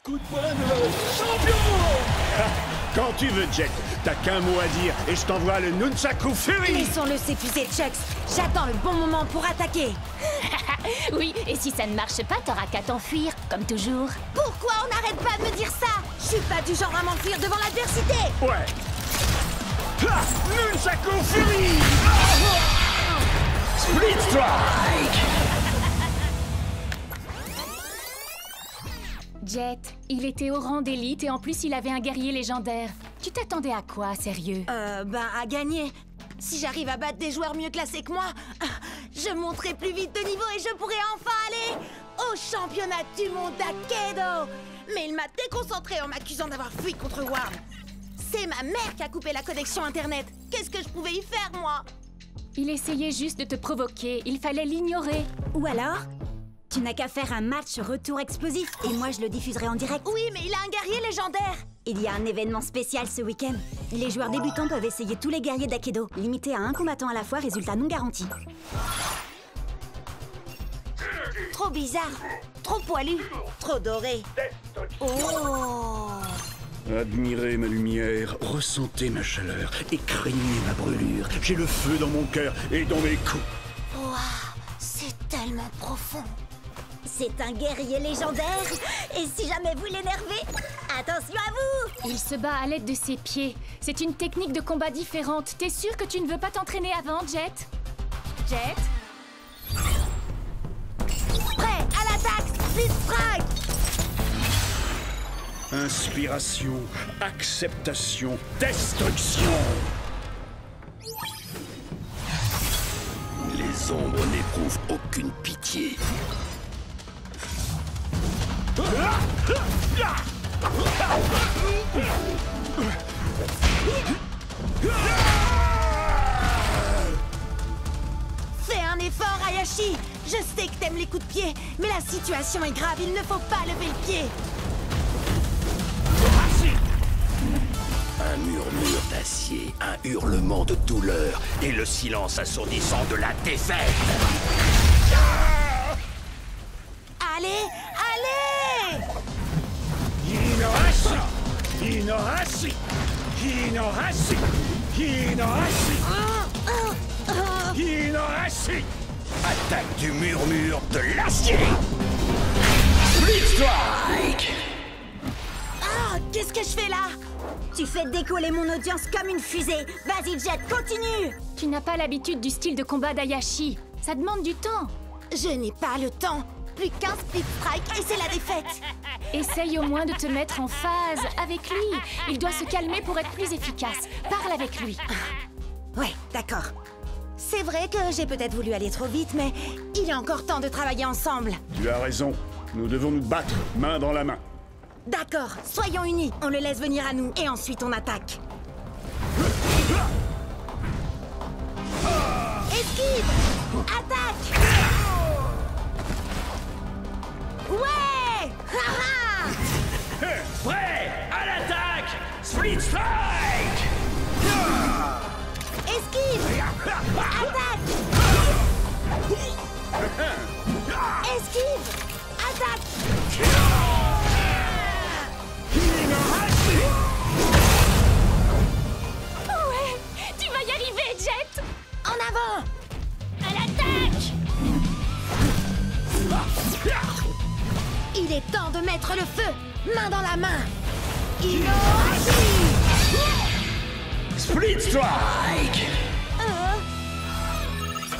Coup de poing de champion. Quand tu veux, Jet, t'as qu'un mot à dire et je t'envoie le Nunchaku Fury. Laissons-le s'épuiser, Chucks. J'attends le bon moment pour attaquer. Oui, et si ça ne marche pas, t'auras qu'à t'enfuir, comme toujours. Pourquoi on n'arrête pas de me dire ça? Je suis pas du genre à m'enfuir devant l'adversité. Ouais. Ha, Nunchaku Fury. Split Strike. Jet, il était au rang d'élite et en plus il avait un guerrier légendaire. Tu t'attendais à quoi, sérieux? À gagner. Si j'arrive à battre des joueurs mieux classés que moi, je monterai plus vite de niveau et je pourrai enfin aller au championnat du monde d'Aikido. Mais il m'a déconcentré en m'accusant d'avoir fui contre Worm. C'est ma mère qui a coupé la connexion internet. Qu'est-ce que je pouvais y faire, moi? Il essayait juste de te provoquer, il fallait l'ignorer. Ou alors, tu n'as qu'à faire un match retour explosif et moi je le diffuserai en direct. Oui, mais il a un guerrier légendaire. Il y a un événement spécial ce week-end. Les joueurs débutants peuvent essayer tous les guerriers d'Aikido. Limité à un combattant à la fois, résultat non garanti. Trop bizarre, trop poilu, trop doré. Oh! Admirez ma lumière, ressentez ma chaleur et craignez ma brûlure. J'ai le feu dans mon cœur et dans mes coups. Waouh, c'est tellement profond. C'est un guerrier légendaire. Et si jamais vous l'énervez, attention à vous! Il se bat à l'aide de ses pieds. C'est une technique de combat différente. T'es sûr que tu ne veux pas t'entraîner avant, Jet? Jet? Prêt à l'attaque, Split Strike! Inspiration, acceptation, destruction. Les ombres n'éprouvent aucune pitié. Fais un effort, Hayashi. Je sais que t'aimes les coups de pied, mais la situation est grave, il ne faut pas lever le pied. Un murmure d'acier, un hurlement de douleur et le silence assourdissant de la défaite. Allez, allez! Hinohashi, Hinohashi, Hinohashi, Hinohashi, Hinohashi. Attaque du murmure de l'acier. Split Strike. Ah, qu'est-ce que je fais là? Tu fais décoller mon audience comme une fusée. Vas-y, Jet, continue! Tu n'as pas l'habitude du style de combat d'Hayashi. Ça demande du temps. Je n'ai pas le temps. Plus qu'un Split Strike et c'est la défaite. Essaye au moins de te mettre en phase avec lui. Il doit se calmer pour être plus efficace. Parle avec lui. Ouais, d'accord. C'est vrai que j'ai peut-être voulu aller trop vite, mais il est encore temps de travailler ensemble. Tu as raison. Nous devons nous battre, main dans la main. D'accord, soyons unis. On le laisse venir à nous et ensuite on attaque. Esquive! Attaque! Ouais! Haha! Prêt à l'attaque. Split Strike. Esquive! Attaque! Esquive! Attaque! Ouais, tu vas y arriver, Jet. En avant! À l'attaque! Il est temps de mettre le feu! Main dans la main! Inohashi! Split Strike.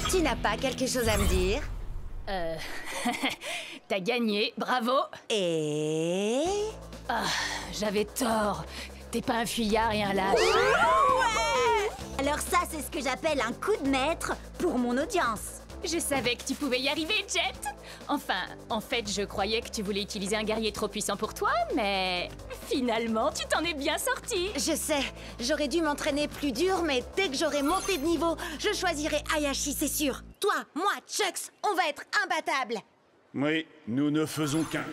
Tu n'as pas quelque chose à me dire? T'as gagné, bravo. Et... J'avais tort. T'es pas un fuyard et un lâche. Alors ça, c'est ce que j'appelle un coup de maître pour mon audience. Je savais que tu pouvais y arriver, Jet. Enfin, en fait, je croyais que tu voulais utiliser un guerrier trop puissant pour toi, mais finalement, tu t'en es bien sorti. Je sais, j'aurais dû m'entraîner plus dur, mais dès que j'aurai monté de niveau, je choisirai Hayashi, c'est sûr. Toi, moi, Chucks, on va être imbattables. Oui, nous ne faisons qu'un.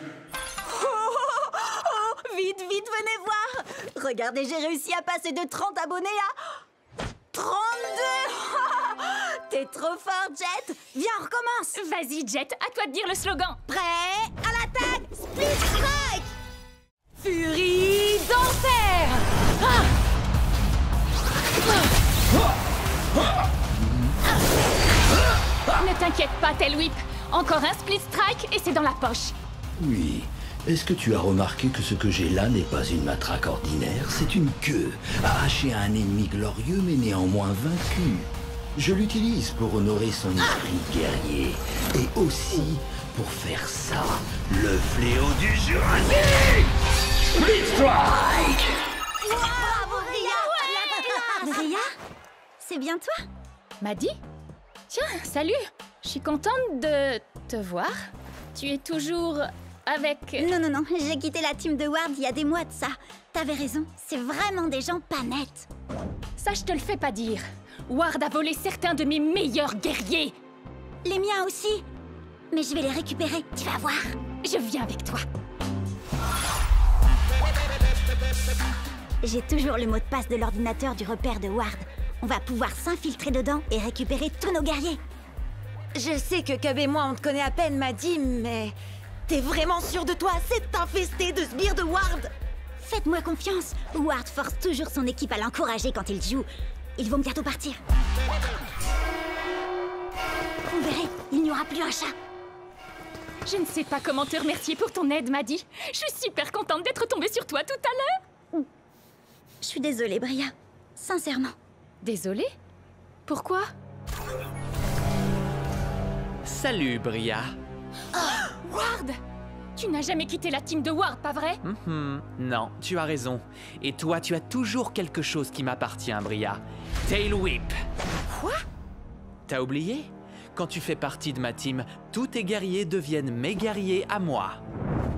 Vite, vite, venez voir! Regardez, j'ai réussi à passer de 30 abonnés à 32! T'es trop fort, Jet! Viens, on recommence! Vas-y, Jet, à toi de dire le slogan. Prêt à l'attaque! Split Strike! Furie d'enfer! Ne t'inquiète pas, Tail Whip. Encore un split strike et c'est dans la poche. Oui. Est-ce que tu as remarqué que ce que j'ai là n'est pas une matraque ordinaire? C'est une queue, arrachée à un ennemi glorieux mais néanmoins vaincu. Je l'utilise pour honorer son esprit guerrier. Et aussi pour faire ça, le fléau du Jurassique! Split Strike! Bravo, Bria! Bria? C'est bien toi? Maddie? Tiens, salut! Je suis contente de te voir. Tu es toujours avec... Non, j'ai quitté la team de Ward il y a des mois de ça. T'avais raison, c'est vraiment des gens pas nets. Ça, je te le fais pas dire. Ward a volé certains de mes meilleurs guerriers. Les miens aussi. Mais je vais les récupérer, tu vas voir. Je viens avec toi. J'ai toujours le mot de passe de l'ordinateur du repère de Ward. On va pouvoir s'infiltrer dedans et récupérer tous nos guerriers. Je sais que Cub et moi, on te connaît à peine, Maddie, mais... T'es vraiment sûre de toi? C'est infesté de sbires de Ward! Faites-moi confiance. Ward force toujours son équipe à l'encourager quand il joue. Ils vont bientôt partir. Vous verrez, il n'y aura plus un chat. Je ne sais pas comment te remercier pour ton aide, Maddie. Je suis super contente d'être tombée sur toi tout à l'heure. Je suis désolée, Bria. Sincèrement. Désolée? Pourquoi? Salut, Bria. Ward! Tu n'as jamais quitté la team de Ward, pas vrai? Non, tu as raison. Et toi, tu as toujours quelque chose qui m'appartient, Bria. Tail Whip. Quoi? T'as oublié? Quand tu fais partie de ma team, tous tes guerriers deviennent mes guerriers à moi.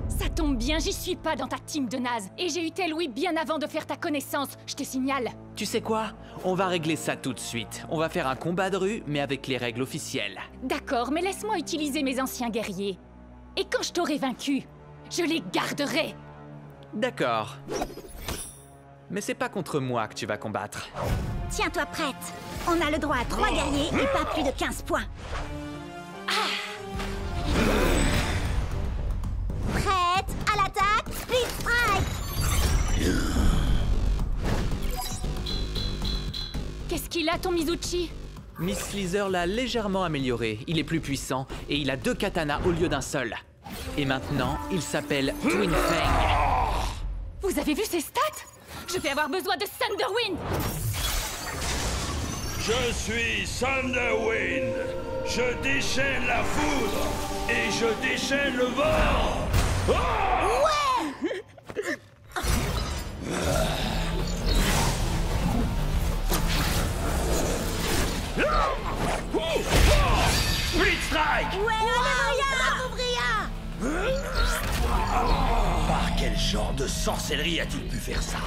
Ça tombe bien, j'y suis pas dans ta team de naze. Et j'ai eu Tail Whip bien avant de faire ta connaissance, je te signale. Tu sais quoi? On va régler ça tout de suite. On va faire un combat de rue, mais avec les règles officielles. D'accord, mais laisse-moi utiliser mes anciens guerriers. Et quand je t'aurai vaincu, je les garderai. D'accord. Mais c'est pas contre moi que tu vas combattre. Tiens-toi prête. On a le droit à 3 guerriers et pas plus de 15 points. Prête à l'attaque, Split Strike. Qu'est-ce qu'il a, ton Mizuchi? Miss Sleazer l'a légèrement amélioré. Il est plus puissant et il a 2 katanas au lieu d'un seul. Et maintenant, il s'appelle Twin Fang. Vous avez vu ses stats? Je vais avoir besoin de Thunderwind. Je suis Thunderwind. Je déchaîne la foudre et je déchaîne le vent. Split Strike! Bravo, Bria! Par quel genre de sorcellerie a-t-il pu faire ça?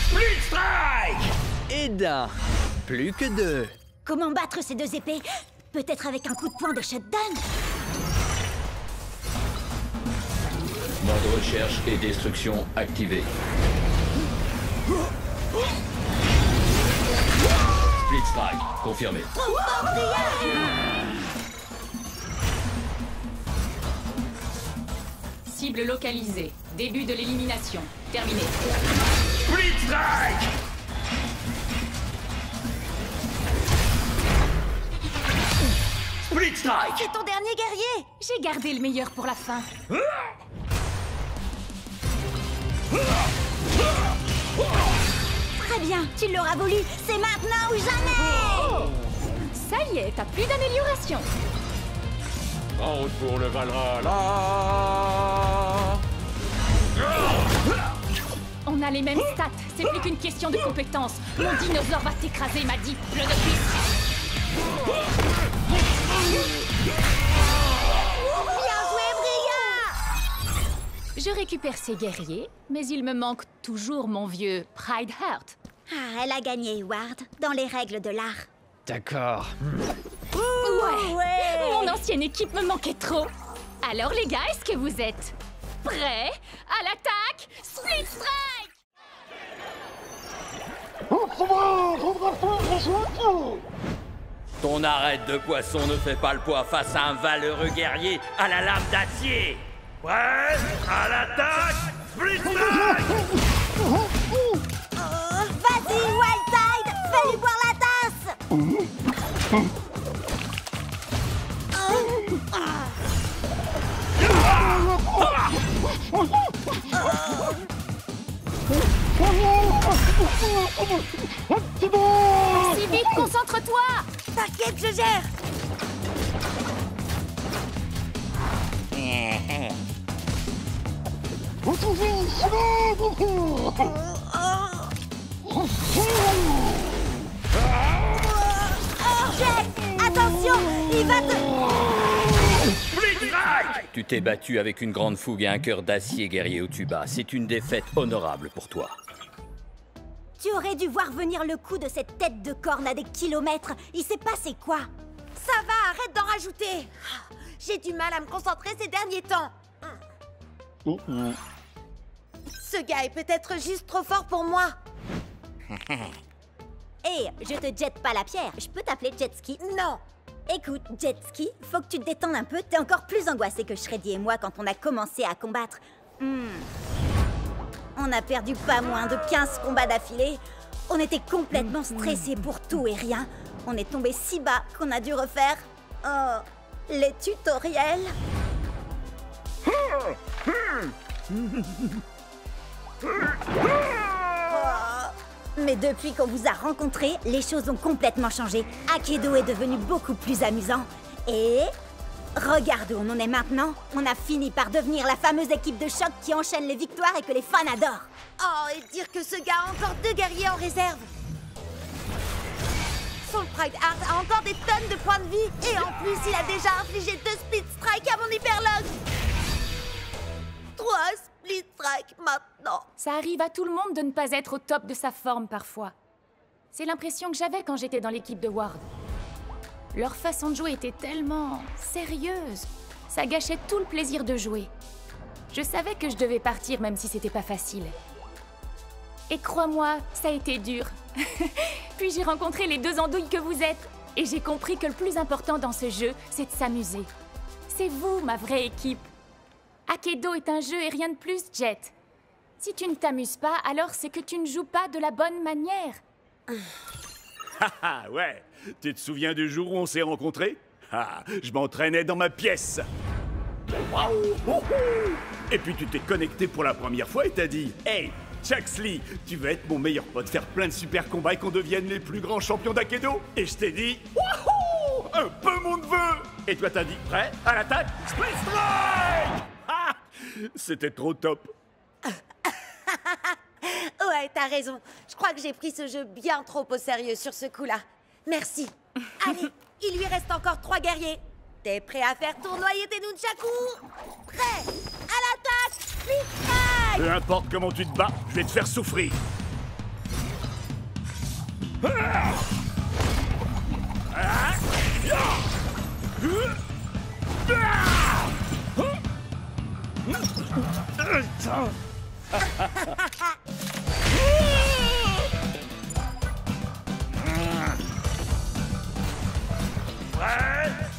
Split Strike! Et d'un. Plus que 2. Comment battre ces 2 épées? Peut-être avec un coup de poing de shutdown? Mode recherche et destruction activé. Split Strike, confirmé. Cible localisée. Début de l'élimination. Terminé. Split Strike! Split Strike! C'est ton dernier guerrier! J'ai gardé le meilleur pour la fin. Très bien, tu l'auras voulu. C'est maintenant ou jamais. Ça y est, t'as plus d'amélioration. En route pour le Valhalla. On a les mêmes stats, c'est plus qu'une question de compétence. Mon dinosaure va t'écraser, m'a dit, le novice. Bien joué, Bria! Je récupère ces guerriers, mais il me manque toujours mon vieux Pride Heart. Ah, elle a gagné, Ward, dans les règles de l'art. D'accord. Ouais. Mon ancienne équipe me manquait trop. Alors les gars, est-ce que vous êtes prêts à l'attaque? Split Strike! Ton arête de poisson ne fait pas le poids face à un valeureux guerrier à la lame d'acier. Prêt à l'attaque, Split Strike! Vas-y, Wildtide, fais-lui boire la tasse. Si vite, concentre-toi! T'inquiète, je gère. Jet, attention, il va te... Split Strike! Tu t'es battu avec une grande fougue et un cœur d'acier, guerrier Otuba. C'est une défaite honorable pour toi. Tu aurais dû voir venir le coup de cette tête de corne à des kilomètres. Il s'est passé quoi? Ça va, arrête d'en rajouter. J'ai du mal à me concentrer ces derniers temps. Ce gars est peut-être juste trop fort pour moi. Hé, je te jette pas la pierre. Je peux t'appeler Jetski? Non. Écoute, Jetski, faut que tu te détendes un peu. T'es encore plus angoissé que Shreddy et moi quand on a commencé à combattre. On a perdu pas moins de 15 combats d'affilée. On était complètement stressés pour tout et rien. On est tombé si bas qu'on a dû refaire... les tutoriels. Mais depuis qu'on vous a rencontrés, les choses ont complètement changé. Akedo est devenu beaucoup plus amusant. Et... regarde où on en est maintenant. On a fini par devenir la fameuse équipe de choc qui enchaîne les victoires et que les fans adorent. Oh, et dire que ce gars a encore 2 guerriers en réserve. Son Pride Heart a encore des tonnes de points de vie. Et en plus, il a déjà infligé 2 Split Strike à mon Hyperlog. 3 Split Strike maintenant. Ça arrive à tout le monde de ne pas être au top de sa forme parfois. C'est l'impression que j'avais quand j'étais dans l'équipe de Ward. Leur façon de jouer était tellement sérieuse. Ça gâchait tout le plaisir de jouer. Je savais que je devais partir même si c'était pas facile. Et crois-moi, ça a été dur. Puis j'ai rencontré les 2 andouilles que vous êtes. Et j'ai compris que le plus important dans ce jeu, c'est de s'amuser. C'est vous, ma vraie équipe. Akedo est un jeu et rien de plus, Jet. Si tu ne t'amuses pas, alors c'est que tu ne joues pas de la bonne manière. Ah ouais. Tu te souviens du jour où on s'est rencontrés? Ah, je m'entraînais dans ma pièce. Et puis tu t'es connecté pour la première fois et t'as dit « Hey, Chuxley, tu veux être mon meilleur pote, faire plein de super combats et qu'on devienne les plus grands champions d'Akedo ?» Et je t'ai dit « Wouhou, un peu mon neveu !» Et toi t'as dit « Prêt à l'attaque, Split Strike !» Ah, c'était trop top. Ouais, t'as raison. Je crois que j'ai pris ce jeu bien trop au sérieux sur ce coup-là. Merci. Allez, il lui reste encore 3 guerriers. T'es prêt à faire tournoyer tes nunchakus? Prêt à l'attaque, Split Strike! Peu importe comment tu te bats, je vais te faire souffrir. Prêt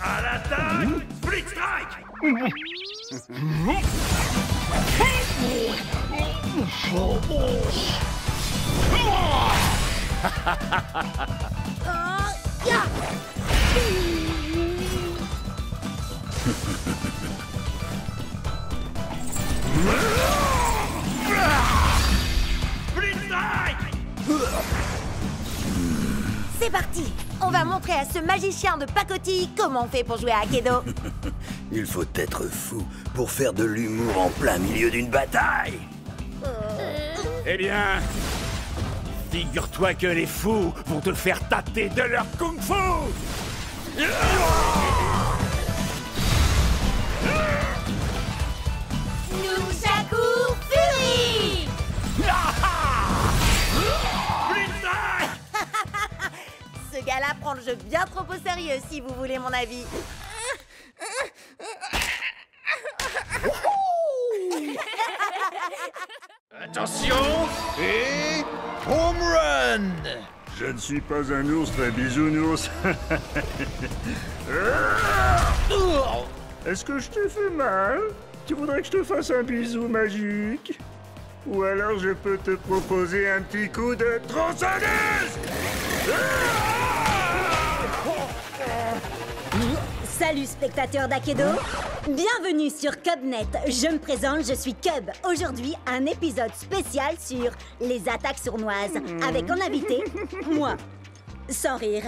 à l'attaque, Split Strike! Split Strike! C'est parti. On va montrer à ce magicien de pacotille comment on fait pour jouer à Akedo. Il faut être fou pour faire de l'humour en plein milieu d'une bataille. Eh bien, figure-toi que les fous vont te faire tâter de leur kung-fu. Nunchaku Fury! Ce gars-là prend le jeu bien trop au sérieux, si vous voulez mon avis. Attention! et home run! Je ne suis pas un ours très bisounours. Est-ce que je te fais mal? Tu voudrais que je te fasse un bisou magique? Ou alors je peux te proposer un petit coup de tronçonneuse? Salut spectateurs d'Akedo, bienvenue sur CubNet. Je me présente, je suis Cub. Aujourd'hui, un épisode spécial sur les attaques sournoises, avec en invité, moi. Sans rire.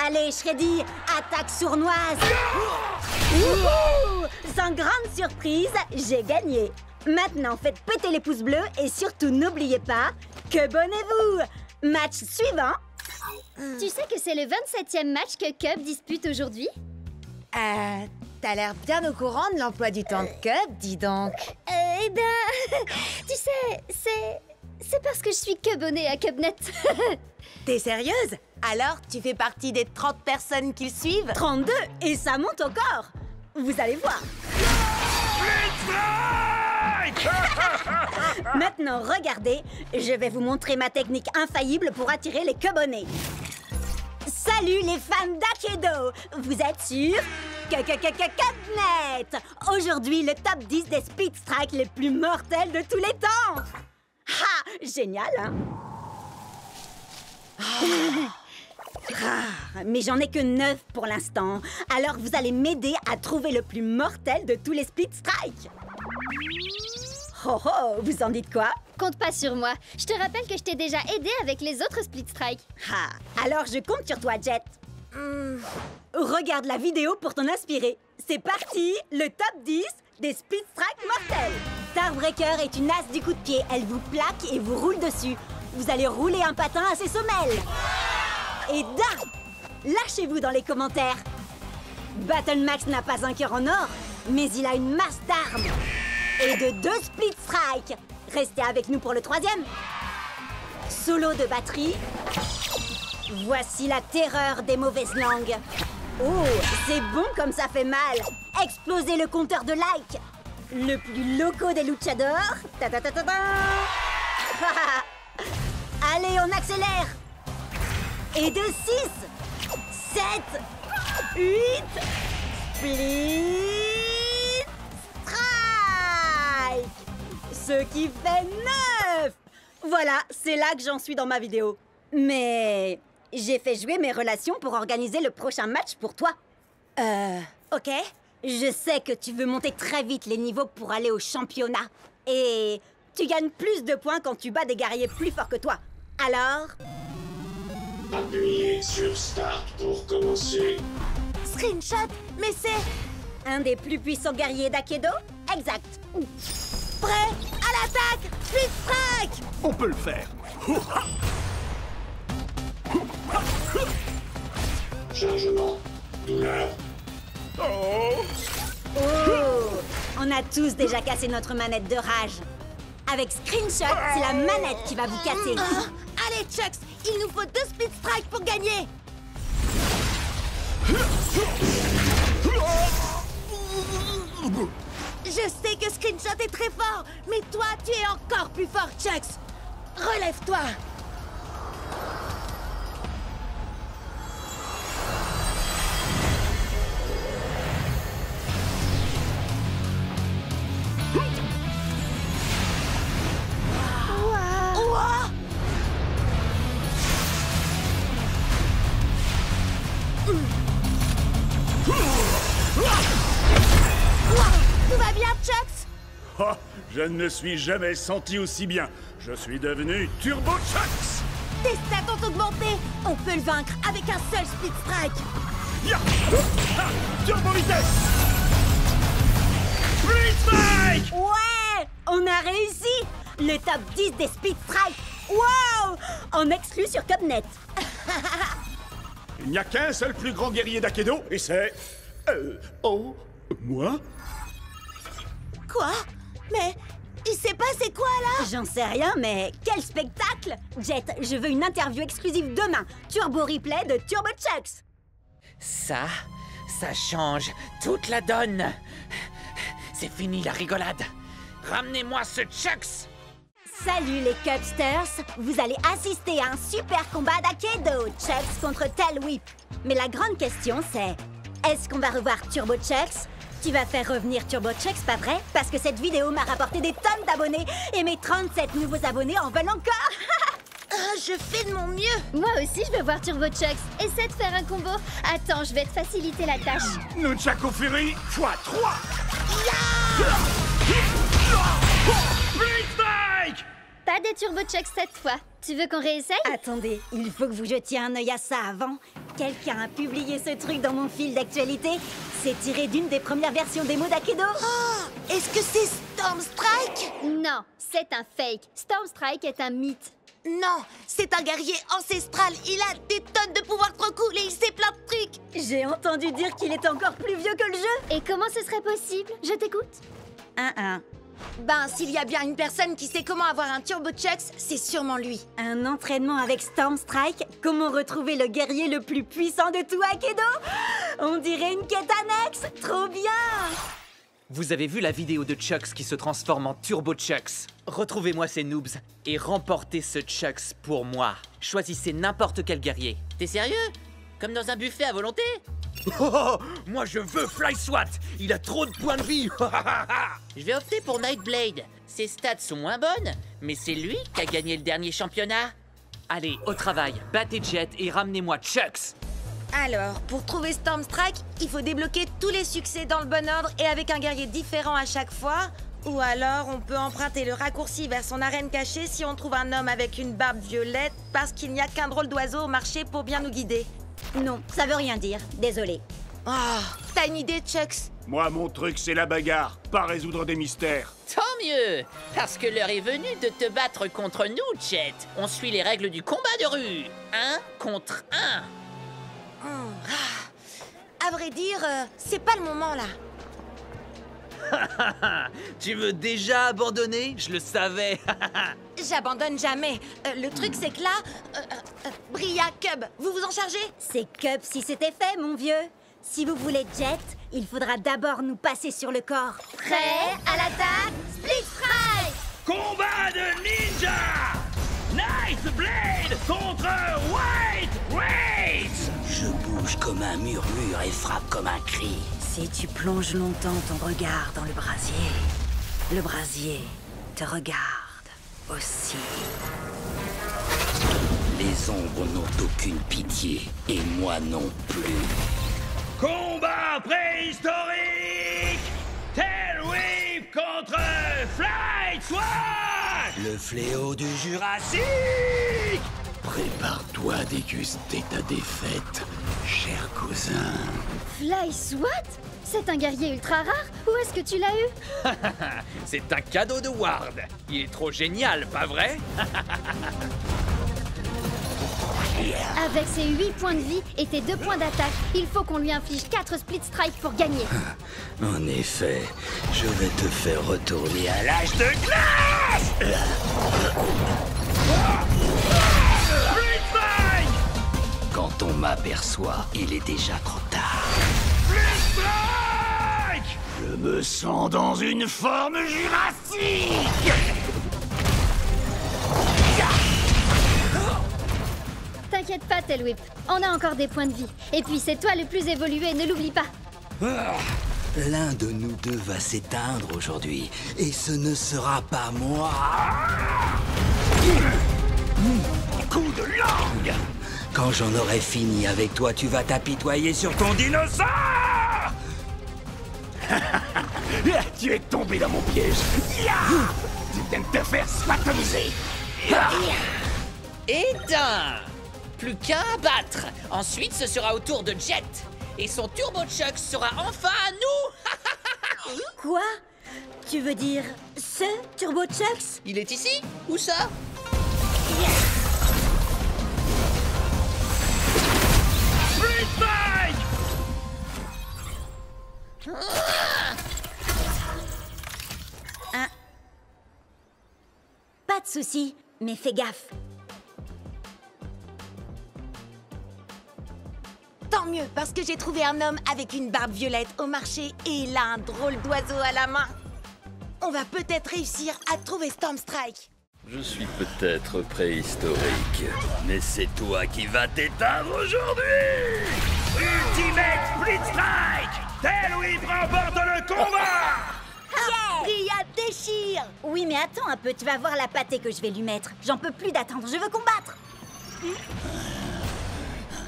Allez, Shreddy, attaque sournoise. Wouhou! Sans grande surprise, j'ai gagné. Maintenant, faites péter les pouces bleus et surtout n'oubliez pas, Cubonnez-vous. Match suivant. Tu sais que c'est le 27e match que Cub dispute aujourd'hui? T'as l'air bien au courant de l'emploi du temps de Cub, dis donc. Eh ben, tu sais, c'est parce que je suis Cubonnée à CubNet. T'es sérieuse? Alors, tu fais partie des 30 personnes qui le suivent? 32, et ça monte encore. Vous allez voir. Maintenant, regardez, je vais vous montrer ma technique infaillible pour attirer les Cubonnés. Salut les fans d'Akedo! Vous êtes sur CubNet! Aujourd'hui, le top 10 des Speed Strikes les plus mortels de tous les temps! Ha! Génial, hein? Mais j'en ai que 9 pour l'instant. Alors vous allez m'aider à trouver le plus mortel de tous les Speed Strikes. Oh oh, vous en dites quoi? Compte pas sur moi. Je te rappelle que je t'ai déjà aidé avec les autres Split Strike. Ah, alors je compte sur toi, Jet. Regarde la vidéo pour t'en inspirer. C'est parti, le top 10 des Split Strike mortels. Starbreaker est une as du coup de pied. Elle vous plaque et vous roule dessus. Vous allez rouler un patin à ses semelles. Et d'un, lâchez-vous dans les commentaires. Battlemax n'a pas un cœur en or, mais il a une masse d'armes. Et de 2 Split Strike. Restez avec nous pour le 3e. Solo de batterie. Voici la terreur des mauvaises langues. Oh, c'est bon comme ça fait mal. Explosez le compteur de like. Le plus loco des luchadors. Ta ta ta ta ta. Allez, on accélère. Et de 6, 7, 8, Split Strike. Ce qui fait 9. Voilà, c'est là que j'en suis dans ma vidéo. Mais j'ai fait jouer mes relations pour organiser le prochain match pour toi. Ok. Je sais que tu veux monter très vite les niveaux pour aller au championnat. Et tu gagnes plus de points quand tu bats des guerriers plus forts que toi. Alors... Appuyez sur Start pour commencer. Screenshot? Mais c'est... un des plus puissants guerriers d'Akedo? Exact. Prêt? À l'attaque! Split Strike! On peut le faire. Chargement. Douleur. Oh! Oh! On a tous déjà cassé notre manette de rage. Avec Screenshot, c'est la manette qui va vous casser. Allez, Chucks! Il nous faut 2 Split Strike pour gagner! Je sais que Screenshot est très fort, mais toi, tu es encore plus fort, Chucks! Relève-toi! Tout va bien, Chucks? Oh, je ne me suis jamais senti aussi bien. Je suis devenu Turbo Chucks. Tes stats ont augmenté! On peut le vaincre avec un seul Split Strike! Ya! Ah! Turbo vitesse. Split Strike. Ouais! On a réussi! Le top 10 des Speed Strike! Wow! En exclu sur CubNet. Il n'y a qu'un seul plus grand guerrier d'Akedo, et c'est... oh... moi? Quoi? Mais il s'est passé quoi, là? J'en sais rien, mais quel spectacle! Jet, je veux une interview exclusive demain. Turbo replay de Turbo Chucks. Ça change toute la donne. C'est fini la rigolade. Ramenez-moi ce Chucks. Salut les Cubsters! Vous allez assister à un super combat d'Akedo, Chucks contre Tail Whip. Mais la grande question c'est, est-ce qu'on va revoir Turbo Chucks? Tu vas faire revenir Turbo Chucks, pas vrai? Parce que cette vidéo m'a rapporté des tonnes d'abonnés et mes 37 nouveaux abonnés en veulent encore. Je fais de mon mieux. Moi aussi, je veux voir Turbo Chucks. Essaie de faire un combo. Attends, je vais te faciliter la tâche. Nunchaku Fury x3. Blitz Strike! Pas des Turbo Chucks cette fois. Tu veux qu'on réessaye? Attendez, il faut que vous jetiez un œil à ça avant. Quelqu'un a publié ce truc dans mon fil d'actualité. C'est tiré d'une des premières versions démo d'Akedo. Oh, est-ce que c'est Storm Strike? Non, c'est un fake. Storm Strike est un mythe. Non, c'est un guerrier ancestral. Il a des tonnes de pouvoirs trop cool et il sait plein de trucs. J'ai entendu dire qu'il est encore plus vieux que le jeu. Et comment ce serait possible? Je t'écoute. Ben, s'il y a bien une personne qui sait comment avoir un Turbo Chucks, c'est sûrement lui. Un entraînement avec Storm Strike? Comment retrouver le guerrier le plus puissant de tout Akedo? On dirait une quête annexe. Trop bien! Vous avez vu la vidéo de Chucks qui se transforme en Turbo Chucks? Retrouvez-moi ces noobs et remportez ce Chucks pour moi. Choisissez n'importe quel guerrier. T'es sérieux? Comme dans un buffet à volonté? Oh, moi je veux Fly Swat. Il a trop de points de vie. Je vais opter pour Nightblade. Ses stats sont moins bonnes, mais c'est lui qui a gagné le dernier championnat. Allez, au travail. Battez Jet et ramenez-moi Chucks. Alors, pour trouver Storm Strike, il faut débloquer tous les succès dans le bon ordre et avec un guerrier différent à chaque fois. Ou alors, on peut emprunter le raccourci vers son arène cachée si on trouve un homme avec une barbe violette parce qu'il n'y a qu'un drôle d'oiseau au marché pour bien nous guider. Non, ça veut rien dire. Désolée. Oh, t'as une idée, Chucks? Moi, mon truc, c'est la bagarre, pas résoudre des mystères. Tant mieux, parce que l'heure est venue de te battre contre nous, Jet. On suit les règles du combat de rue. 1 contre 1. À vrai dire, c'est pas le moment là. Tu veux déjà abandonner? Je le savais. J'abandonne jamais. Le truc, c'est que là... Bria, Cub, vous vous en chargez? C'est Cub si c'était fait, mon vieux. Si vous voulez Jet, il faudra d'abord nous passer sur le corps. Prêt à l'attaque? Split Strike! Combat de ninja! Nightblade contre White Race! Je bouge comme un murmure et frappe comme un cri. Si tu plonges longtemps ton regard dans le brasier te regarde aussi. Les ombres n'ont aucune pitié, et moi non plus. Combat préhistorique! Tail Whip contre Fly Swat! Le fléau du Jurassique! Prépare-toi à déguster ta défaite, cher cousin. Fly Swat? C'est un guerrier ultra rare? Où est-ce que tu l'as eu? C'est un cadeau de Ward. Il est trop génial, pas vrai? Avec ses 8 points de vie et tes 2 points d'attaque, il faut qu'on lui inflige 4 split strikes pour gagner. En effet, je vais te faire retourner à l'âge de glace! Quand on m'aperçoit, il est déjà trop tard. Je me sens dans une forme jurassique! T'inquiète pas, Tail Whip. On a encore des points de vie. Et puis c'est toi le plus évolué, ne l'oublie pas. L'un de nous deux va s'éteindre aujourd'hui, et ce ne sera pas moi. Coup de langue! Quand j'en aurai fini avec toi, tu vas t'apitoyer sur ton dinosaure! Tu es tombé dans mon piège. Tu viens de te faire spatoniser. Éteint! Plus qu'un à battre. Ensuite, ce sera au tour de Jet. Et son Turbo Chucks sera enfin à nous. Quoi? Tu veux dire ce Turbo Chucks? Il est ici? Où ça? Split Strike! Pas de souci, mais fais gaffe. Tant mieux, parce que j'ai trouvé un homme avec une barbe violette au marché et il a un drôle d'oiseau à la main. On va peut-être réussir à trouver Storm Strike. Je suis peut-être préhistorique, mais c'est toi qui vas t'éteindre aujourd'hui! Ultimate Split Strike! Tel Whip remporte le combat! Ria déchire! Oui, mais attends un peu, tu vas voir la pâtée que je vais lui mettre. J'en peux plus d'attendre, je veux combattre.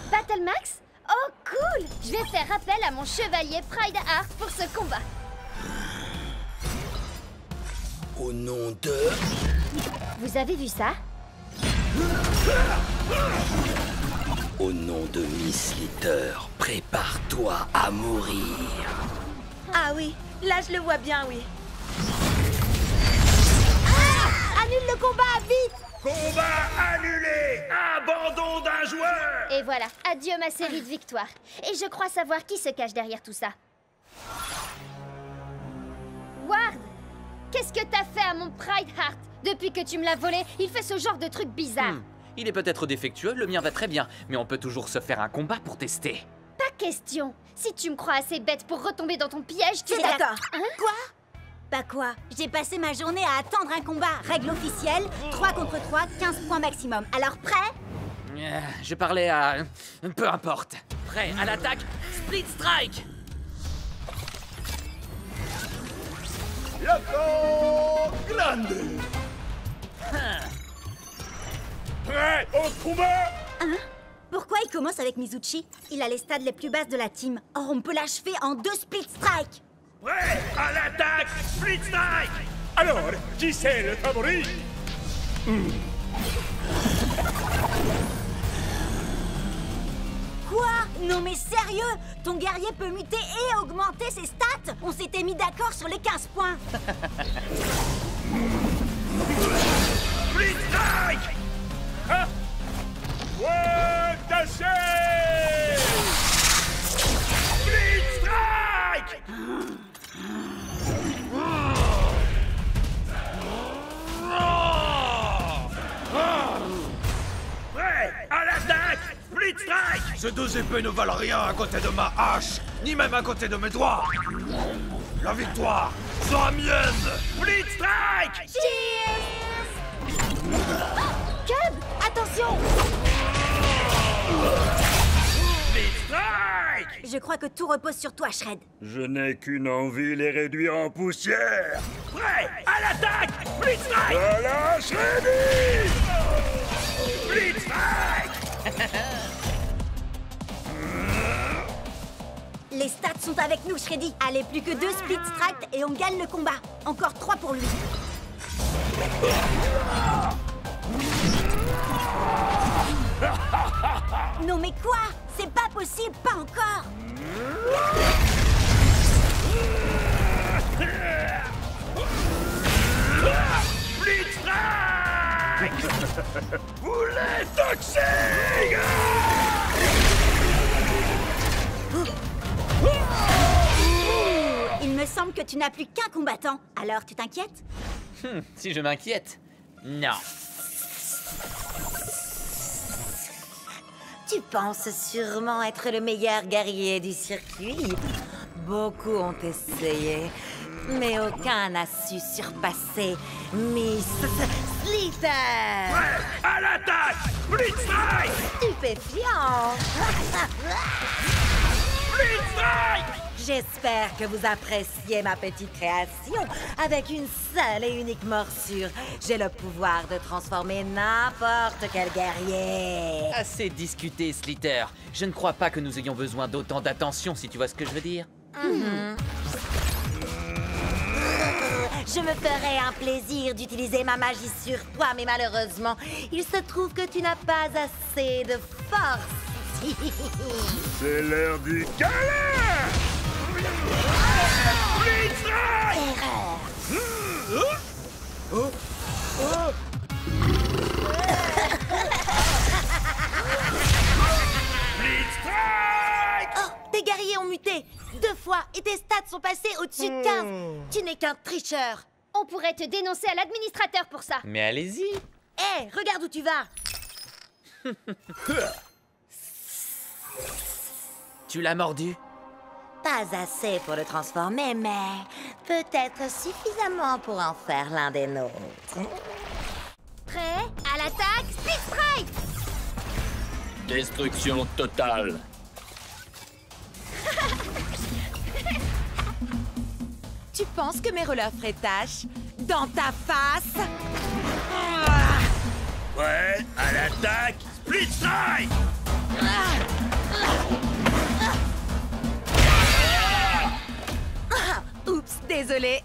Battle Max? Oh cool! Je vais faire appel à mon chevalier Pride Heart pour ce combat. Au nom de... Vous avez vu ça? Au nom de Miss Litter, prépare-toi à mourir. Ah oui, là je le vois bien, oui. Annule le combat, vite! Combat annulé! Abandon d'un joueur! Et voilà, adieu ma série de victoires. Et je crois savoir qui se cache derrière tout ça. Ward! Qu'est-ce que t'as fait à mon Pride Heart? Depuis que tu me l'as volé, il fait ce genre de truc bizarre. Il est peut-être défectueux, le mien va très bien, mais on peut toujours se faire un combat pour tester. Pas question. Si tu me crois assez bête pour retomber dans ton piège, tu C'est vas... d'accord. Hein? Quoi? Bah quoi? J'ai passé ma journée à attendre un combat. Règle officielle, 3 contre 3, 15 points maximum. Alors prêt? Je parlais à... peu importe. Prêt à l'attaque, Split Strike! Loco Grande! Prêt au combat? Hein? Pourquoi il commence avec Mizuchi? Il a les stades les plus basses de la team. Or, on peut l'achever en 2 split strike. Prêt à l'attaque, Split Strike! Alors, qui c'est le favori? Quoi? Non mais sérieux? Ton guerrier peut muter et augmenter ses stats? On s'était mis d'accord sur les 15 points. Split Strike! Hein? Ouais, tâchez! Split Strike! Prêt à l'attaque, Split Strike! Ces deux épées ne valent rien à côté de ma hache, ni même à côté de mes doigts. La victoire sera mienne. Split Strike! Cub, attention! Split Strike! Je crois que tout repose sur toi, Shred. Je n'ai qu'une envie, les réduire en poussière. Prêt à l'attaque, Split Strike! Voilà, Shreddy! Split Strike! Les stats sont avec nous, Shreddy. Allez, plus que 2 split strike et on gagne le combat. Encore 3 pour lui. Non mais quoi? C'est pas possible, pas encore. Split Strike! Boulet toxique! Il me semble que tu n'as plus qu'un combattant. Alors, tu t'inquiètes? Si je m'inquiète? Non. Tu penses sûrement être le meilleur guerrier du circuit. Beaucoup ont essayé, mais aucun n'a su surpasser Miss Litter. Prêt à l'attaque, Split Strike! Stupéfiant. Split Strike! J'espère que vous appréciez ma petite création. Avec une seule et unique morsure, j'ai le pouvoir de transformer n'importe quel guerrier. Assez discuté, Slitter. Je ne crois pas que nous ayons besoin d'autant d'attention, si tu vois ce que je veux dire. Je me ferais un plaisir d'utiliser ma magie sur toi, mais malheureusement, il se trouve que tu n'as pas assez de force. C'est l'heure du câlin! Split Strike! Split Strike! Oh, tes guerriers ont muté 2 fois et tes stats sont passés au-dessus de 15. Tu n'es qu'un tricheur. On pourrait te dénoncer à l'administrateur pour ça. Mais allez-y. Hé, regarde où tu vas. Tu l'as mordu? Pas assez pour le transformer, mais peut-être suffisamment pour en faire l'un des nôtres. Prêt à l'attaque, Split Strike! Destruction totale. Tu penses que mes releurs feraient tâche? Dans ta face? Prêt à l'attaque, Split Strike. Oups, désolé.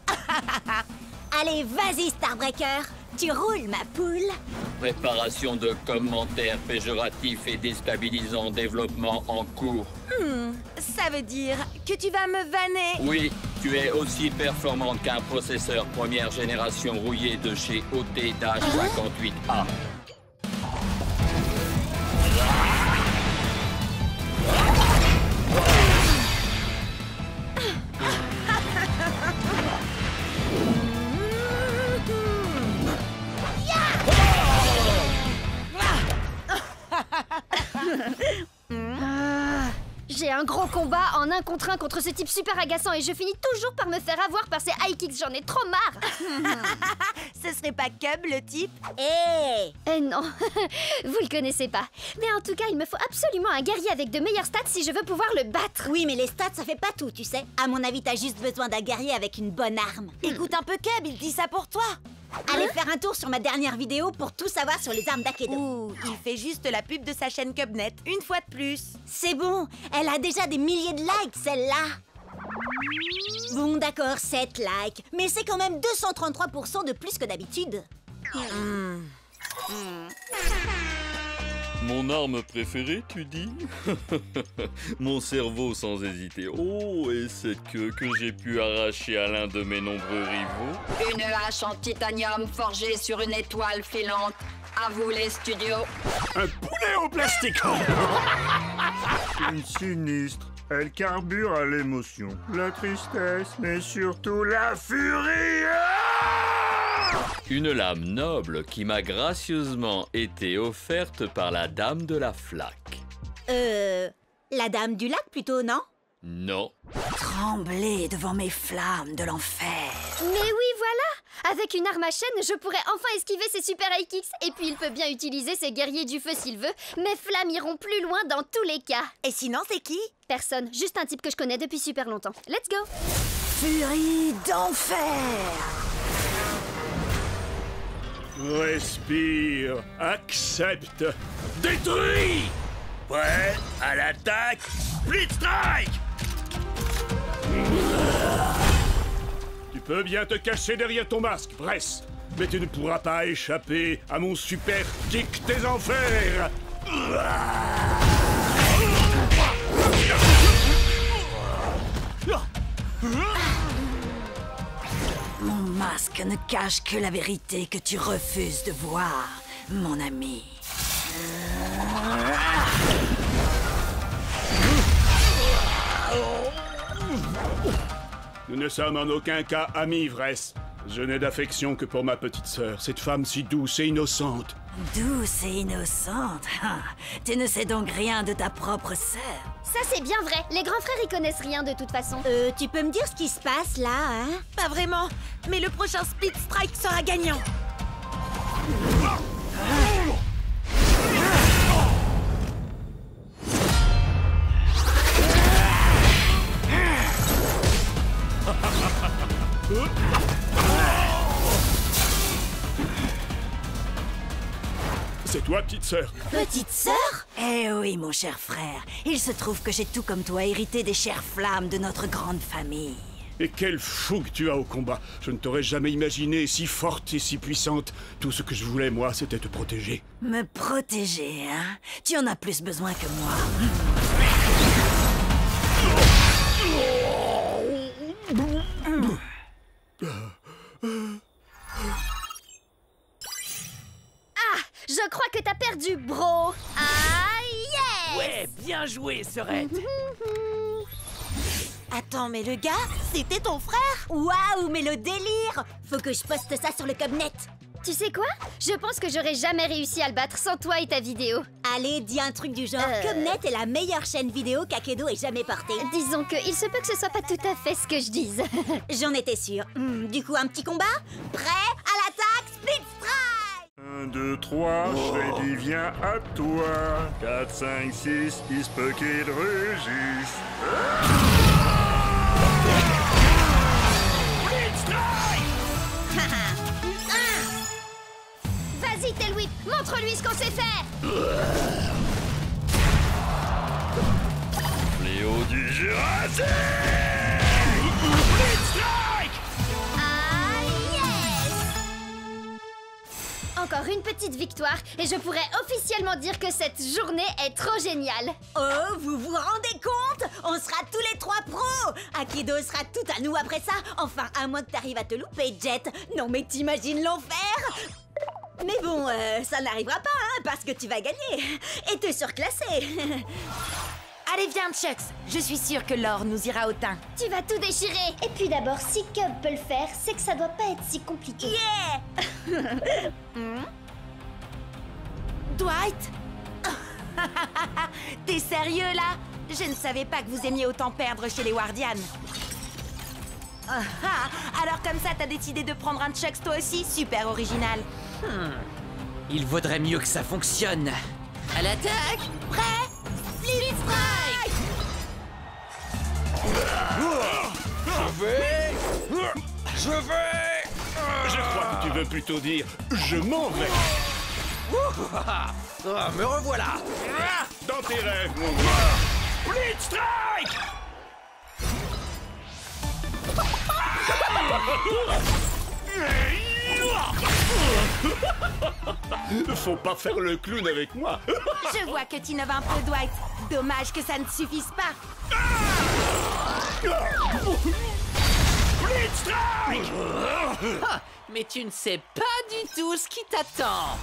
Allez, vas-y, Starbreaker. Tu roules, ma poule. Préparation de commentaires péjoratifs et déstabilisants, développement en cours. Ça veut dire que tu vas me vanner. Oui, tu es aussi performant qu'un processeur première génération rouillé de chez OT-58A. J'ai un gros combat en 1 contre 1 contre ce type super agaçant et je finis toujours par me faire avoir par ces high kicks, j'en ai trop marre. Ce serait pas Cub, le type? Eh non, vous le connaissez pas. Mais en tout cas, il me faut absolument un guerrier avec de meilleures stats si je veux pouvoir le battre. Oui, mais les stats, ça fait pas tout, tu sais. À mon avis, t'as juste besoin d'un guerrier avec une bonne arme. Écoute un peu Cub, il dit ça pour toi. Allez faire un tour sur ma dernière vidéo pour tout savoir sur les armes d'Akedo. Ouh, il fait juste la pub de sa chaîne Cubnet, une fois de plus. C'est bon, elle a déjà des milliers de likes, celle-là. Bon, d'accord, 7 likes, mais c'est quand même 233% de plus que d'habitude. Mon arme préférée, tu dis? Mon cerveau sans hésiter. Oh, et cette queue que j'ai pu arracher à l'un de mes nombreux rivaux. Une hache en titanium forgée sur une étoile filante. À vous les studios. Un poulet en plastique. Une sinistre. Elle carbure à l'émotion, la tristesse, mais surtout la furie. Une lame noble qui m'a gracieusement été offerte par la dame de la flaque. La dame du lac plutôt, non? Non. Trembler devant mes flammes de l'enfer. Mais oui, voilà! Avec une arme à chaîne, je pourrais enfin esquiver ces super high kicks. Et puis il peut bien utiliser ses guerriers du feu s'il veut. Mes flammes iront plus loin dans tous les cas. Et sinon, c'est qui? Personne, juste un type que je connais depuis super longtemps. Let's go! Furie d'enfer. Respire, accepte, Détruit. Prêt à l'attaque, Split Strike. Tu peux bien te cacher derrière ton masque, Bress, mais tu ne pourras pas échapper à mon super kick des enfers. Mon masque ne cache que la vérité que tu refuses de voir, mon ami. Nous ne sommes en aucun cas amis, Vress. Je n'ai d'affection que pour ma petite sœur, cette femme si douce et innocente. Douce et innocente. Tu ne sais donc rien de ta propre sœur. Ça c'est bien vrai, les grands frères y connaissent rien de toute façon. Tu peux me dire ce qui se passe là, hein? Pas vraiment, mais le prochain Split Strike sera gagnant. C'est toi, petite sœur? Petite sœur? Eh oui, mon cher frère. Il se trouve que j'ai tout comme toi hérité des chères flammes de notre grande famille. Et quelle fougue tu as au combat. Je ne t'aurais jamais imaginé si forte et si puissante. Tout ce que je voulais, moi, c'était te protéger. Me protéger, hein? Tu en as plus besoin que moi. Je crois que t'as perdu, bro. Ah, yes! Ouais, bien joué, Serette. Attends, mais le gars, c'était ton frère? Waouh, mais le délire! Faut que je poste ça sur le Cubnet. Tu sais quoi? Je pense que j'aurais jamais réussi à le battre sans toi et ta vidéo. Allez, dis un truc du genre. Cubnet est la meilleure chaîne vidéo qu'Akedo ait jamais portée. Disons que il se peut que ce soit pas tout à fait ce que je dise. J'en étais sûre. Du coup, un petit combat? Prêt à l'attaque, Split Strike! 1, 2, 3, Shreddy vient à toi. 4, 5, 6, il se peut qu'il rugisse. Vas-y, Tailwhip, montre-lui ce qu'on sait faire. Fléau du Jurassique. Ah, yes! Encore une petite victoire et je pourrais officiellement dire que cette journée est trop géniale. Oh, vous vous rendez compte? On sera tous les 3 pros. Akido sera tout à nous après ça. Enfin, à moins que t'arrives à te louper, Jet. Non mais t'imagines l'enfer? Mais bon, ça n'arrivera pas, hein, parce que tu vas gagner. Et t'es surclassé. Allez, viens, Chucks. Je suis sûre que l'or nous ira au teint. Tu vas tout déchirer. Et puis d'abord, si Cub peut le faire, c'est que ça doit pas être si compliqué. Yeah! Dwight? T'es sérieux, là? Je ne savais pas que vous aimiez autant perdre chez les Wardians. Alors comme ça, t'as décidé de prendre un Chucks toi aussi? Super original. Il vaudrait mieux que ça fonctionne. À l'attaque. Prêt? Split Strike! Je vais... Je crois que tu veux plutôt dire « je m'en vais Me revoilà. » Dans tes rêves, mon gars. Split Strike. Faut pas faire le clown avec moi. Je vois que tu innoves un peu, Dwight. Dommage que ça ne suffise pas. Split Strike. Ah, mais tu ne sais pas du tout ce qui t'attend.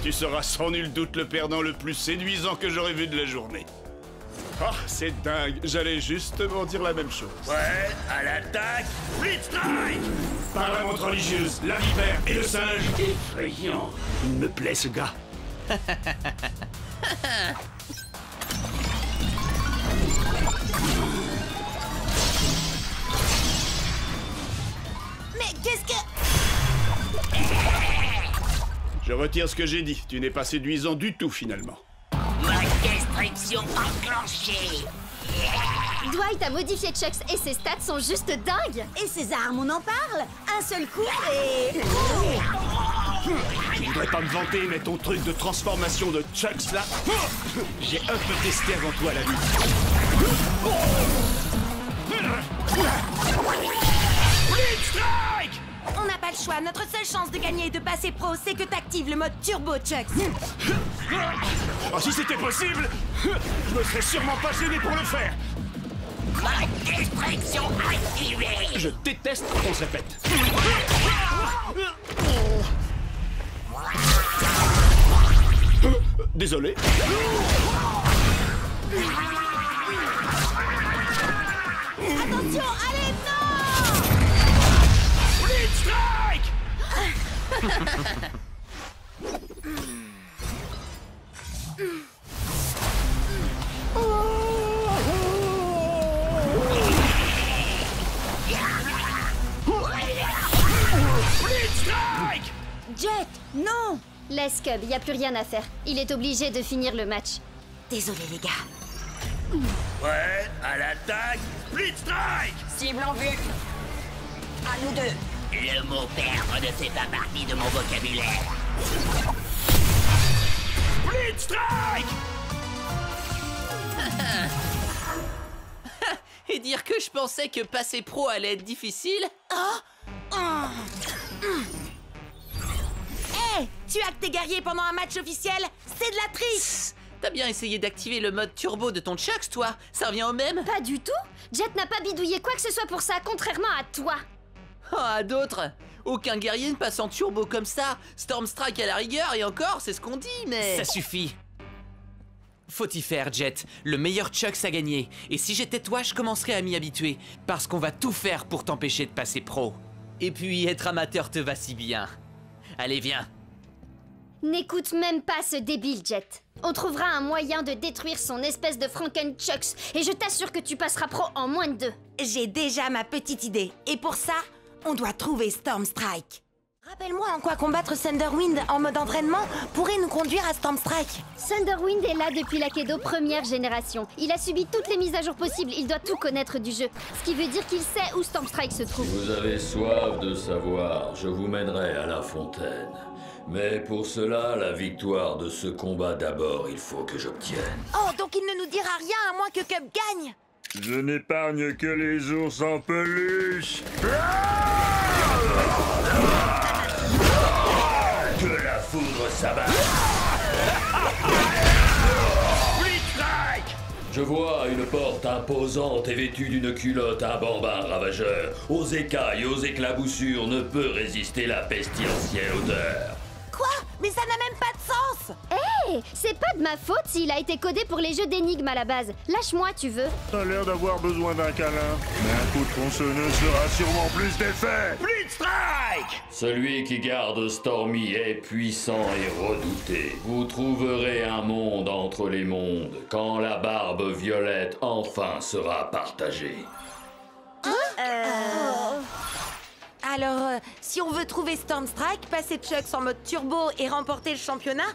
Tu seras sans nul doute le perdant le plus séduisant que j'aurais vu de la journée. Ah, c'est dingue. J'allais justement dire la même chose. Ouais, à l'attaque. Split Strike! Par la montre religieuse, la vipère et le singe. Effrayant. Il me plaît, ce gars. Mais qu'est-ce que... Je retire ce que j'ai dit. Tu n'es pas séduisant du tout, finalement. Ma destruction enclenchée. Dwight a modifié Chucks et ses stats sont juste dingues. Et ses armes, on en parle? Un seul coup et... Je voudrais pas me vanter, mais ton truc de transformation de Chucks, là... J'ai un peu testé avant toi, la vie. Split Strike. On n'a pas le choix. Notre seule chance de gagner et de passer pro, c'est que t'actives le mode Turbo, Chucks. Oh, si c'était possible, je me serais sûrement pas gêné pour le faire. Ma destruction activée. Je déteste quand on se répète. Désolé. Attention, allez, non! Split Strike. Split Strike. Jet, non! Laisse Cub, y a plus rien à faire. Il est obligé de finir le match. Désolé, les gars. Ouais, à l'attaque. Split Strike. Cible en vue. À nous deux. Le mot perdre ne fait pas partie de mon vocabulaire. Split Strike. Et dire que je pensais que passer pro allait être difficile? Hé, tu hackes tes guerriers pendant un match officiel? C'est de la triche! T'as bien essayé d'activer le mode turbo de ton Chucks, toi? Ça revient au même? Pas du tout. Jet n'a pas bidouillé quoi que ce soit pour ça, contrairement à toi. Oh, à d'autres? Aucun guerrier ne passe en turbo comme ça. Storm Strike à la rigueur, et encore, c'est ce qu'on dit, mais... Ça suffit. Faut y faire, Jet. Le meilleur Chucks a gagné. Et si j'étais toi, je commencerais à m'y habituer. Parce qu'on va tout faire pour t'empêcher de passer pro. Et puis, être amateur te va si bien. Allez, viens. N'écoute même pas ce débile, Jet. On trouvera un moyen de détruire son espèce de Franken-Chucks. Et je t'assure que tu passeras pro en moins de 2. J'ai déjà ma petite idée. Et pour ça, on doit trouver Storm Strike. Rappelle-moi en quoi combattre Thunderwind en mode entraînement pourrait nous conduire à Stormstrike. Thunderwind est là depuis l'Akedo première génération. Il a subi toutes les mises à jour possibles, il doit tout connaître du jeu. Ce qui veut dire qu'il sait où Stormstrike se trouve. Vous avez soif de savoir, je vous mènerai à la fontaine. Mais pour cela, la victoire de ce combat d'abord, il faut que j'obtienne. Oh, donc il ne nous dira rien à moins que Cup gagne. Je n'épargne que les ours en peluche. Que la foudre s'abatte. Blitzstrike! Je vois une porte imposante et vêtue d'une culotte, un bambin ravageur. Aux écailles, aux éclaboussures, ne peut résister la pestilentielle odeur. Quoi? Mais ça n'a même pas de sens! Hé, c'est pas de ma faute s'il a été codé pour les jeux d'énigmes à la base. Lâche-moi, tu veux. T'as l'air d'avoir besoin d'un câlin. Mais un coup de tronçonneuse fera sûrement plus d'effet. Blitzstrike! Celui qui garde Stormy est puissant et redouté. Vous trouverez un monde entre les mondes quand la barbe violette enfin sera partagée. Alors, si on veut trouver Stormstrike, passer Chucks en mode turbo et remporter le championnat,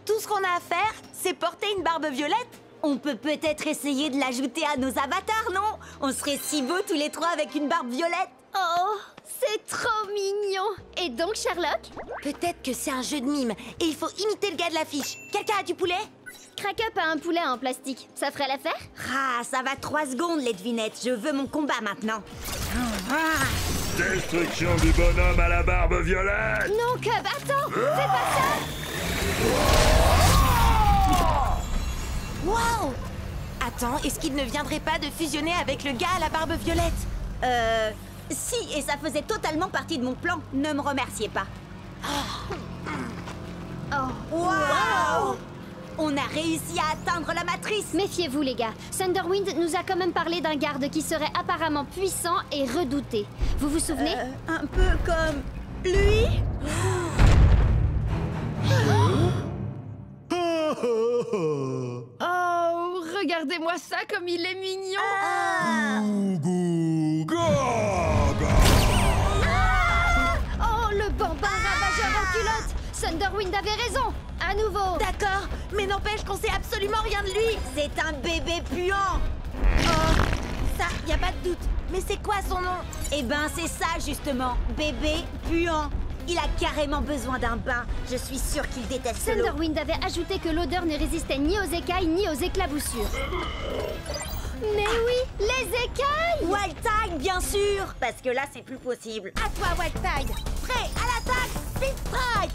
tout ce qu'on a à faire, c'est porter une barbe violette. On peut peut-être essayer de l'ajouter à nos avatars, non? On serait si beaux tous les trois avec une barbe violette. Oh, c'est trop mignon. Et donc, Sherlock? Peut-être que c'est un jeu de mime et il faut imiter le gars de l'affiche. Quelqu'un a du poulet? Crack-up a un poulet en plastique. Ça ferait l'affaire? Ah, ça va 3 secondes, les devinettes. Je veux mon combat maintenant. Destruction du bonhomme à la barbe violette. Non, Cub, attends! Fais pas ça! Wow! Attends, est-ce qu'il ne viendrait pas de fusionner avec le gars à la barbe violette? Si, et ça faisait totalement partie de mon plan. Ne me remerciez pas. Wow! On a réussi à atteindre la matrice. Méfiez-vous, les gars. Thunderwind nous a quand même parlé d'un garde qui serait apparemment puissant et redouté. Vous vous souvenez? Un peu comme lui. Oh, regardez-moi ça comme il est mignon. Oh, le bambin ravageur en culotte. Thunderwind avait raison. À nouveau. D'accord, mais n'empêche qu'on sait absolument rien de lui. C'est un bébé puant. Oh, ça, y a pas de doute. Mais c'est quoi son nom? Eh ben, c'est ça, justement. Bébé puant. Il a carrément besoin d'un bain. Je suis sûre qu'il déteste l'eau. Thunderwind avait ajouté que l'odeur ne résistait ni aux écailles ni aux éclaboussures. Mais oui, les écailles! Wildtide, bien sûr. Parce que là, c'est plus possible. À toi, Wildtide. Prêt à l'attaque, Blitzstrike.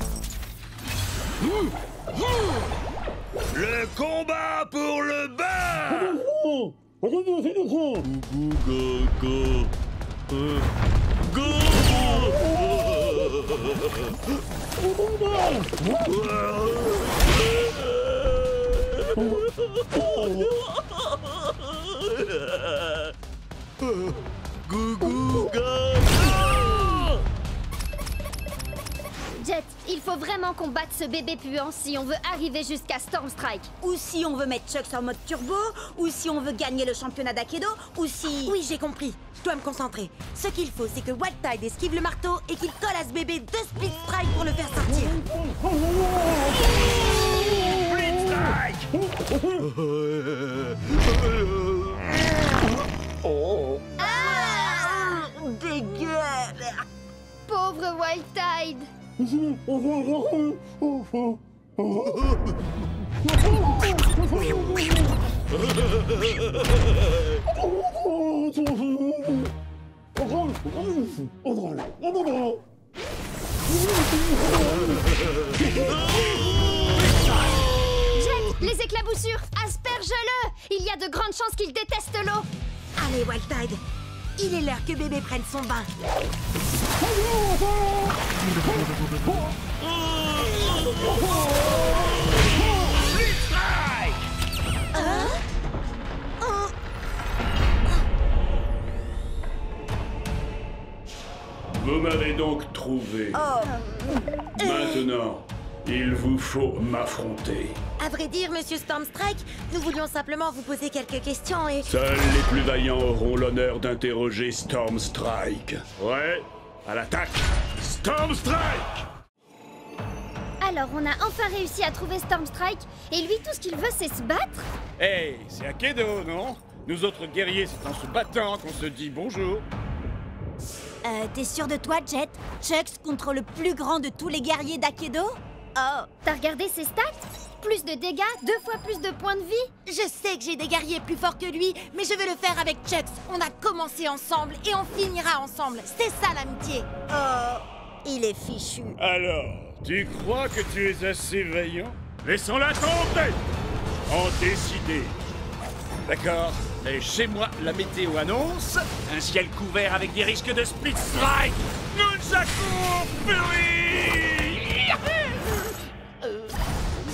Le combat pour le bain! Jet, il faut vraiment combattre ce bébé puant si on veut arriver jusqu'à Stormstrike. Ou si on veut mettre Chucks en mode turbo, ou si on veut gagner le championnat d'Akedo, ou si... Oui, j'ai compris. Je dois me concentrer. Ce qu'il faut, c'est que Wildtide esquive le marteau et qu'il colle à ce bébé 2 split strike pour le faire sortir. Dégueu. Pauvre Wildtide. Jet, les éclaboussures, asperge-le. Il y a de grandes chances qu'il déteste l'eau. Allez, Wildtide. Il est l'heure que bébé prenne son bain. Vous m'avez donc trouvé. Maintenant, il vous faut m'affronter. À vrai dire, monsieur Stormstrike, nous voulions simplement vous poser quelques questions et... Seuls les plus vaillants auront l'honneur d'interroger Stormstrike. Ouais, à l'attaque, Stormstrike! Alors, on a enfin réussi à trouver Stormstrike, et lui, tout ce qu'il veut, c'est se battre? Hey, c'est Akedo, non? Nous autres guerriers, c'est en se battant qu'on se dit bonjour. T'es sûr de toi, Jet? Chucks contre le plus grand de tous les guerriers d'Akedo? Oh, t'as regardé ses stats? Plus de dégâts, 2 fois plus de points de vie. Je sais que j'ai des guerriers plus forts que lui, mais je vais le faire avec Chucks. On a commencé ensemble et on finira ensemble. C'est ça l'amitié. Oh, il est fichu. Alors, tu crois que tu es assez vaillant? Laissons-la tomber! En décider. D'accord, mais chez moi, la météo annonce un ciel couvert avec des risques de split strike. Nunchaku Fury!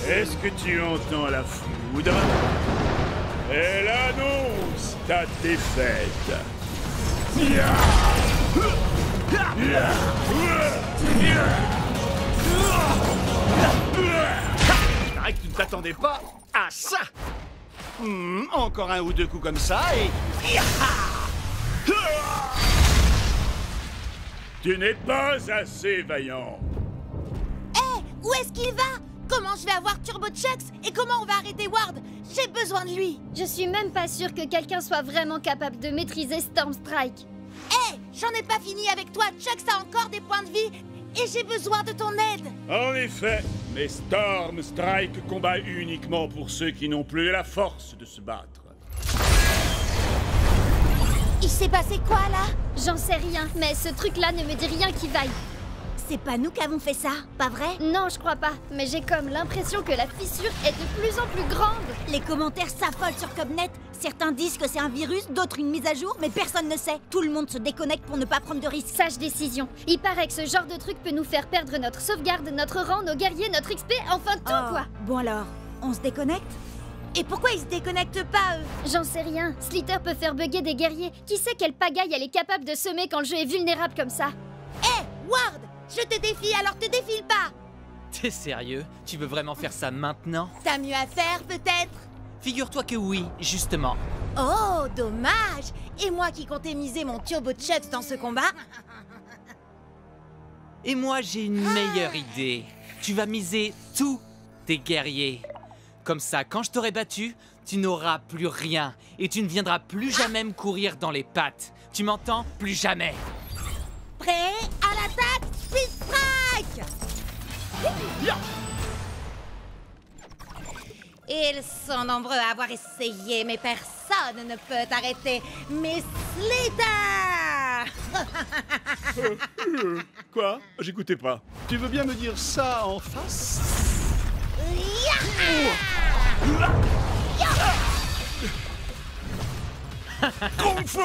Est-ce que tu entends la foudre? Elle annonce ta défaite. Il paraît que tu ne t'attendais pas à ça. Encore un ou deux coups comme ça et... Tu n'es pas assez vaillant. Hé, où est-ce qu'il va? Comment je vais avoir Turbo Chucks? Et comment on va arrêter Ward? J'ai besoin de lui. Je suis même pas sûre que quelqu'un soit vraiment capable de maîtriser Stormstrike. Hé, j'en ai pas fini avec toi. Chucks a encore des points de vie et j'ai besoin de ton aide. En effet, mais Stormstrike combat uniquement pour ceux qui n'ont plus la force de se battre. Il s'est passé quoi là? J'en sais rien, mais ce truc-là ne me dit rien qui vaille. C'est pas nous qui avons fait ça, pas vrai? Non, je crois pas, mais j'ai comme l'impression que la fissure est de plus en plus grande. Les commentaires s'affolent sur Cobnet. Certains disent que c'est un virus, d'autres une mise à jour, mais personne ne sait. Tout le monde se déconnecte pour ne pas prendre de risques. Sage décision. Il paraît que ce genre de truc peut nous faire perdre notre sauvegarde, notre rang, nos guerriers, notre XP, enfin tout quoi. Bon alors, on se déconnecte? Et pourquoi ils se déconnectent pas, eux? J'en sais rien. Slither peut faire bugger des guerriers. Qui sait quelle pagaille elle est capable de semer quand le jeu est vulnérable comme ça? Hé, Ward! Je te défie, alors te défile pas! T'es sérieux? Tu veux vraiment faire ça maintenant? T'as mieux à faire, peut-être? Figure-toi que oui, justement. Oh, dommage! Et moi qui comptais miser mon Turbo Chucks dans ce combat? Et moi, j'ai une meilleure idée. Tu vas miser tous tes guerriers. Comme ça, quand je t'aurai battu, tu n'auras plus rien. Et tu ne viendras plus jamais me courir dans les pattes. Tu m'entends? Plus jamais. Prêt à l'attaque, Speed Strike! Ils sont nombreux à avoir essayé, mais personne ne peut arrêter Miss Slither! Quoi? J'écoutais pas. Tu veux bien me dire ça en face? Kung Fu!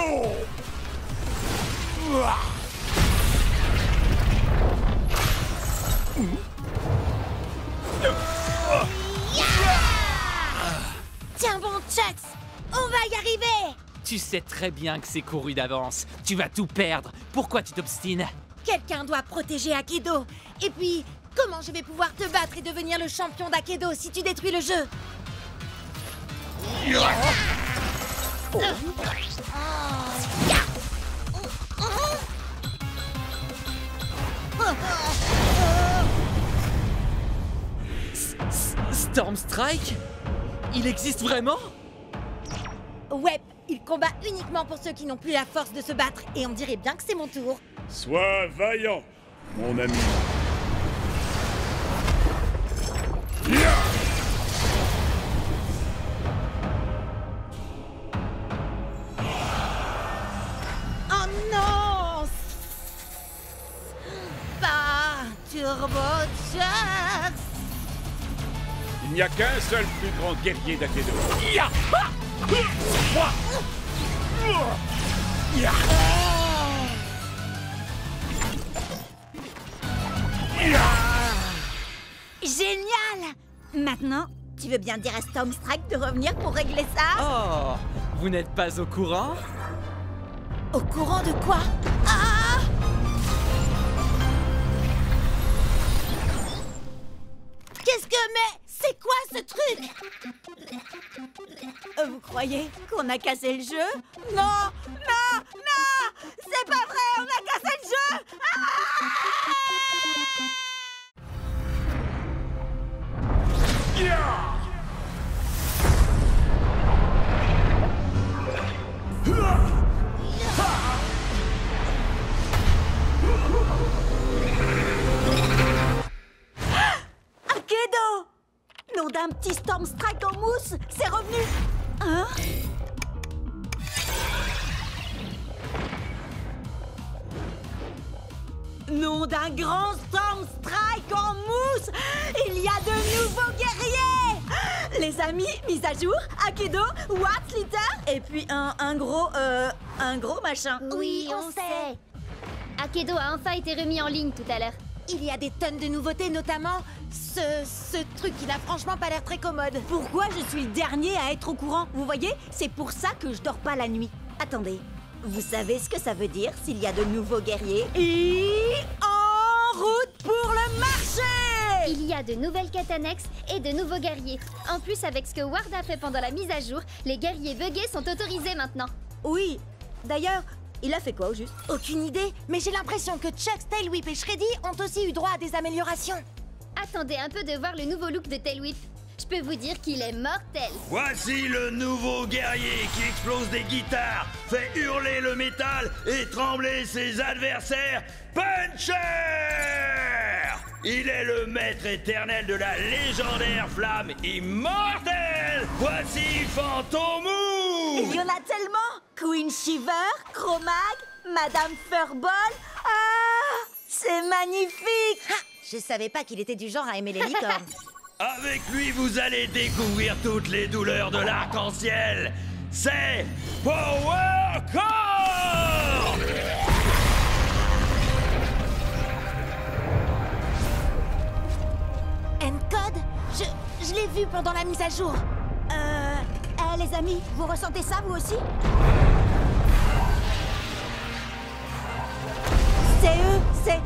Tiens bon, Chucks! On va y arriver! Tu sais très bien que c'est couru d'avance. Tu vas tout perdre. Pourquoi tu t'obstines? Quelqu'un doit protéger Akedo. Et puis, comment je vais pouvoir te battre et devenir le champion d'Akedo si tu détruis le jeu? Stormstrike? Il existe vraiment? Ouais, il combat uniquement pour ceux qui n'ont plus la force de se battre. Et on dirait bien que c'est mon tour. Sois vaillant, mon ami. Oh non! Pas Turbo Chucks! Il n'y a qu'un seul plus grand guerrier d'Akedo. Génial! Maintenant, tu veux bien dire à Stormstrike de revenir pour régler ça? Oh, vous n'êtes pas au courant? Au courant de quoi? Ah! Qu'est-ce que... Mais... C'est quoi ce truc? Vous croyez qu'on a cassé le jeu? Non! Non! Non! C'est pas vrai! On a cassé le jeu! Akedo! Nom d'un petit Storm Strike en mousse, c'est revenu! Hein? Nom d'un grand Storm Strike en mousse, il y a de nouveaux guerriers! Les amis, mise à jour, Akedo, Ward Slitter, et puis un gros machin. Oui, on sait. Akedo a enfin été remis en ligne tout à l'heure. Il y a des tonnes de nouveautés, notamment ce truc qui n'a franchement pas l'air très commode. Pourquoi je suis le dernier à être au courant? Vous voyez, c'est pour ça que je dors pas la nuit. Attendez, vous savez ce que ça veut dire s'il y a de nouveaux guerriers? Et en route pour le marché! Il y a de nouvelles quêtes annexes et de nouveaux guerriers. En plus, avec ce que Ward a fait pendant la mise à jour, les guerriers buggés sont autorisés maintenant. Oui, d'ailleurs, il a fait quoi au juste? Aucune idée, mais j'ai l'impression que Chucks, Tailwhip et Shreddy ont aussi eu droit à des améliorations. Attendez un peu de voir le nouveau look de Tailwhip. Je peux vous dire qu'il est mortel. Voici le nouveau guerrier qui explose des guitares, fait hurler le métal et trembler ses adversaires. Puncher! Il est le maître éternel de la légendaire flamme immortelle. Voici Fantomou! Il y en a tellement! Queen Shiver, Chromag, Madame Furball. Ah! C'est magnifique! Ha! Je savais pas qu'il était du genre à aimer les licornes. Avec lui, vous allez découvrir toutes les douleurs de l'arc-en-ciel. C'est Power Core! Encode? Je l'ai vu pendant la mise à jour. Les amis, vous ressentez ça vous aussi? C'est eux, c'est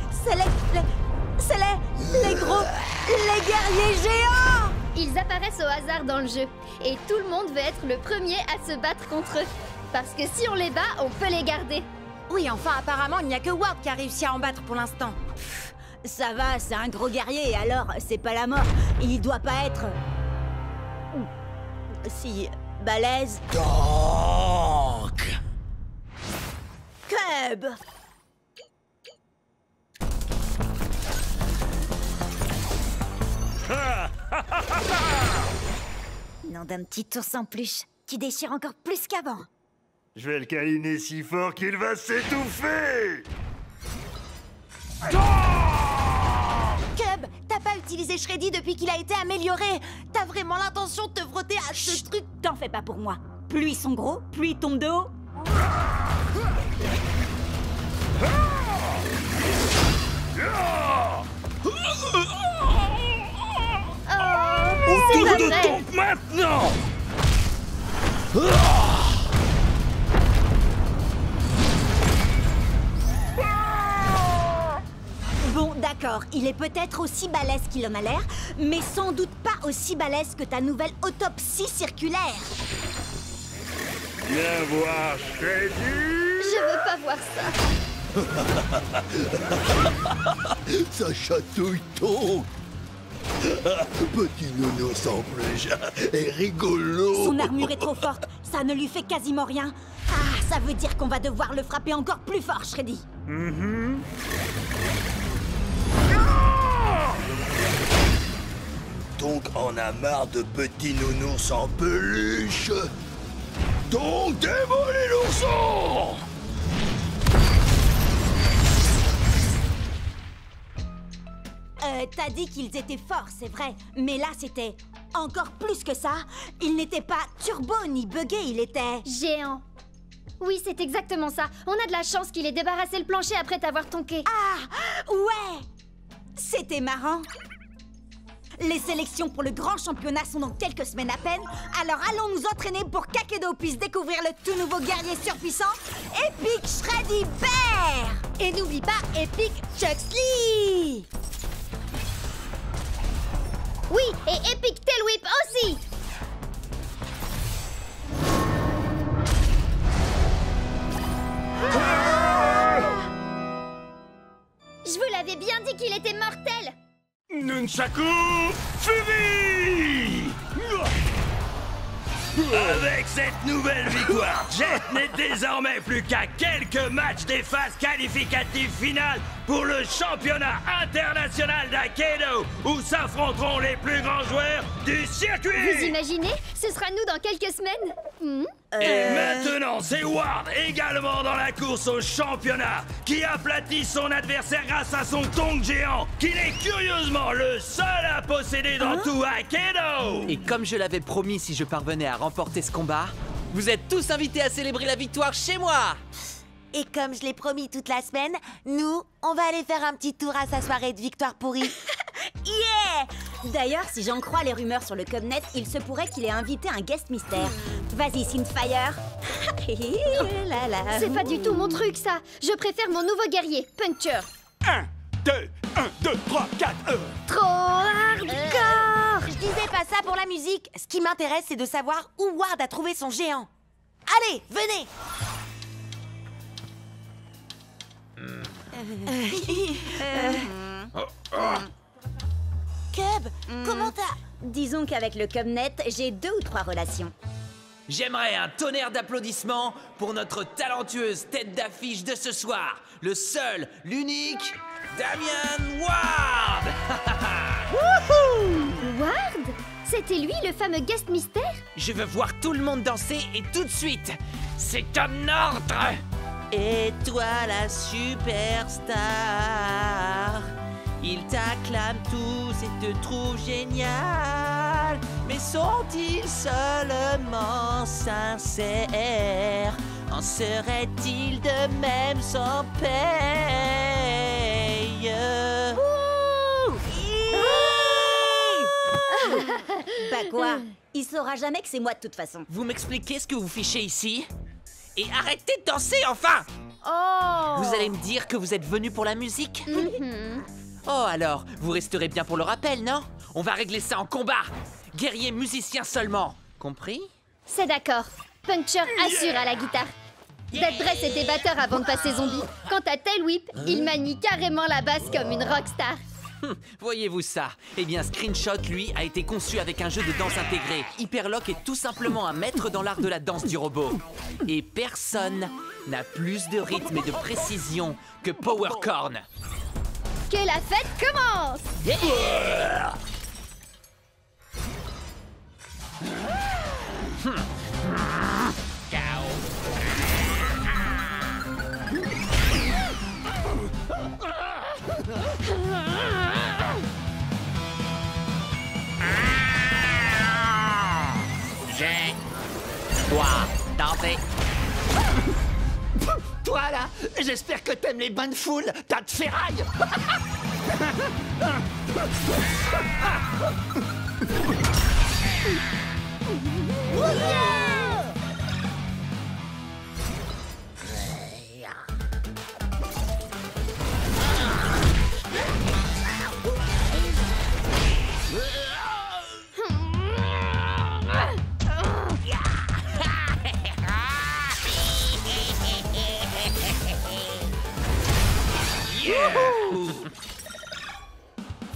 les gros, les guerriers géants! Ils apparaissent au hasard dans le jeu, et tout le monde veut être le premier à se battre contre eux. Parce que si on les bat, on peut les garder. Oui, enfin, apparemment, il n'y a que Ward qui a réussi à en battre pour l'instant. Ça va, c'est un gros guerrier, alors c'est pas la mort. Il doit pas être... si... balèze. Donc... Cub! Nom d'un petit ours en peluche qui déchire encore plus qu'avant. Je vais le câliner si fort qu'il va s'étouffer! Cub, t'as pas utilisé Shreddy depuis qu'il a été amélioré. T'as vraiment l'intention de te frotter à ce truc? T'en fais pas pour moi. Plus ils sont gros, plus ils tombent de haut. Autour de ton maintenant! Bon, d'accord, il est peut-être aussi balèze qu'il en a l'air, mais sans doute pas aussi balèze que ta nouvelle autopsie circulaire. Viens voir Shreddy! Je veux pas voir ça. Ça chatouille donc. Petit nounours en peluche est rigolo. Son armure est trop forte, ça ne lui fait quasiment rien. Ah, ça veut dire qu'on va devoir le frapper encore plus fort, Shreddy. Donc on a marre de petits nounours en peluche. Donc démolis l'ourson. T'as dit qu'ils étaient forts, c'est vrai. Mais là, c'était encore plus que ça. Il n'était pas turbo ni buggé, il était... géant. Oui, c'est exactement ça. On a de la chance qu'il ait débarrassé le plancher après t'avoir tonké. Ah, ouais. C'était marrant. Les sélections pour le grand championnat sont dans quelques semaines à peine. Alors allons nous entraîner pour qu'Akedo puisse découvrir le tout nouveau guerrier surpuissant, Epic Shreddy Bear. Et n'oublie pas Epic Chuxley. Oui, et Epic Tailwhip aussi. Nunchaku Fury! Avec cette nouvelle victoire, Jet n'est désormais plus qu'à quelques matchs des phases qualificatives finales pour le championnat international d'Aikido, où s'affronteront les plus grands joueurs du circuit. Vous imaginez? Ce sera nous dans quelques semaines. Et maintenant, c'est Ward, également dans la course au championnat, qui aplatit son adversaire grâce à son tong géant, qu'il est curieusement le seul à posséder dans tout Aikido. Et comme je l'avais promis, si je parvenais à remporter ce combat, vous êtes tous invités à célébrer la victoire chez moi. Et comme je l'ai promis toute la semaine, nous, on va aller faire un petit tour à sa soirée de victoire pourrie. Yeah! D'ailleurs, si j'en crois les rumeurs sur le Cubnet, il se pourrait qu'il ait invité un guest mystère. Vas-y, Synthfire. C'est pas du tout mon truc, ça. Je préfère mon nouveau guerrier, Puncher. 1, 2, 3, 4, Trop hardcore! Je disais pas ça pour la musique. Ce qui m'intéresse, c'est de savoir où Ward a trouvé son géant. Allez, venez! Cub, comment t'as... Disons qu'avec le Cubnet, j'ai 2 ou 3 relations. J'aimerais un tonnerre d'applaudissements pour notre talentueuse tête d'affiche de ce soir, le seul, l'unique, Damian Ward. Ward? C'était lui, le fameux guest mystère? Je veux voir tout le monde danser et tout de suite. C'est un ordre. Et toi la superstar, ils t'acclament tous et te trouvent génial. Mais sont-ils seulement sincères? En serait-il de même sans paye? Bah quoi? Il saura jamais que c'est moi de toute façon. Vous m'expliquez ce que vous fichez ici? Et arrêtez de danser, enfin! Oh! Vous allez me dire que vous êtes venu pour la musique? Oh alors, vous resterez bien pour le rappel, non? On va régler ça en combat! Guerrier musicien seulement, compris? C'est d'accord. Puncher assure à la guitare. Dead Dress était batteur avant de passer zombie. Quant à Tail Whip, il manie carrément la basse comme une rockstar. Voyez-vous ça? Eh bien, Screenshot, lui, a été conçu avec un jeu de danse intégré. Hyperlock est tout simplement un maître dans l'art de la danse du robot. Et personne n'a plus de rythme et de précision que Powercorn. Que la fête commence! J'ai dois danser. Toi là, j'espère que t'aimes les bains de foule, tas de ferraille.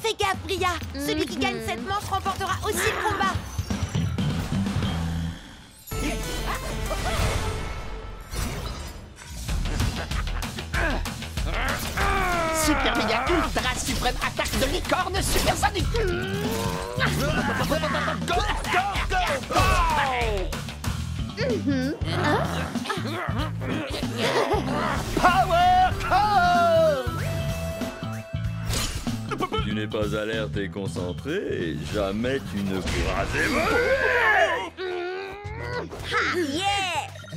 Fais gaffe, Bria. Celui qui gagne cette manche remportera aussi le combat. Super méga ultra suprême attaque de licorne supersonique. Go, go, go, Power Core. Tu n'es pas alerte et concentré, jamais tu ne pourras évoluer.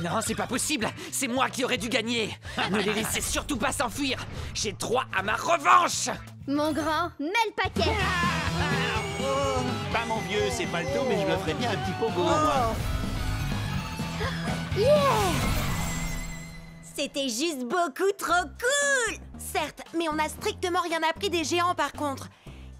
Non, c'est pas possible. C'est moi qui aurais dû gagner. Ne les laissez surtout pas s'enfuir. J'ai droit à ma revanche. Mon grand, mets le paquet. Pas mon vieux, c'est pas le tout, mais je me ferais bien un petit pogo, moi. C'était juste beaucoup trop cool. Certes, mais on n'a strictement rien appris des géants par contre.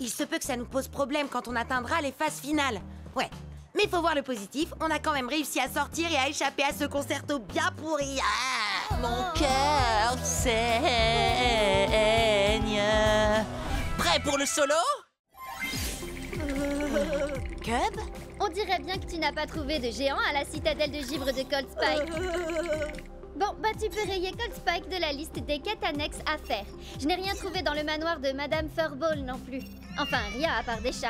Il se peut que ça nous pose problème quand on atteindra les phases finales. Ouais, mais faut voir le positif, on a quand même réussi à sortir et à échapper à ce concerto bien pourri. Ah, mon cœur saigne. Prêt pour le solo? Cub? On dirait bien que tu n'as pas trouvé de géant à la citadelle de givre de Cold Spike. Bon, bah tu peux rayer Cold Spike de la liste des quêtes annexes à faire. Je n'ai rien trouvé dans le manoir de Madame Furball non plus. Enfin, rien à part des chats.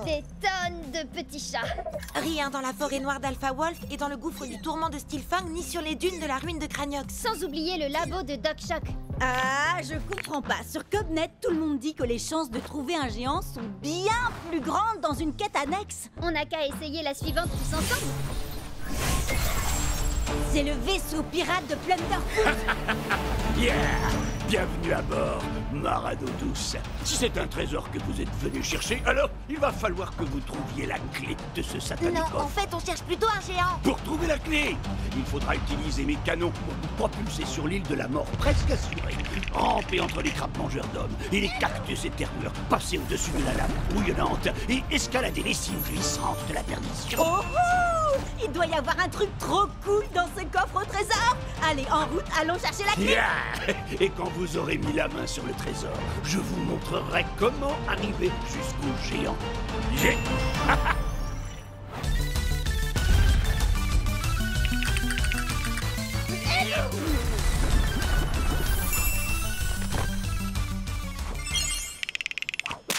Des tonnes de petits chats. Rien dans la forêt noire d'Alpha Wolf et dans le gouffre du tourment de Steelfang, ni sur les dunes de la ruine de Craniox. Sans oublier le labo de Doc Shock. Ah, je comprends pas. Sur Cubnet, tout le monde dit que les chances de trouver un géant sont bien plus grandes dans une quête annexe. On n'a qu'à essayer la suivante tous ensemble. C'est le vaisseau pirate de Plunderfoot. Yeah! Bienvenue à bord, Marado douce. Si c'est un trésor que vous êtes venu chercher, alors il va falloir que vous trouviez la clé de ce satanique Non, coffre. en fait, on cherche plutôt un géant. Pour trouver la clé, il faudra utiliser mes canons pour vous propulser sur l'île de la mort, presque assurée. Ramper entre les crabes mangeurs d'hommes et les cactus éternels, passer au-dessus de la lave bouillonnante et escalader les cimes glissantes de la perdition. Oh, oh! Il doit y avoir un truc trop cool dans ce coffre au trésor. Allez, en route, allons chercher la clé. Yeah! Et quand vous aurez mis la main sur le trésor, je vous montrerai comment arriver jusqu'au géant. J'ai...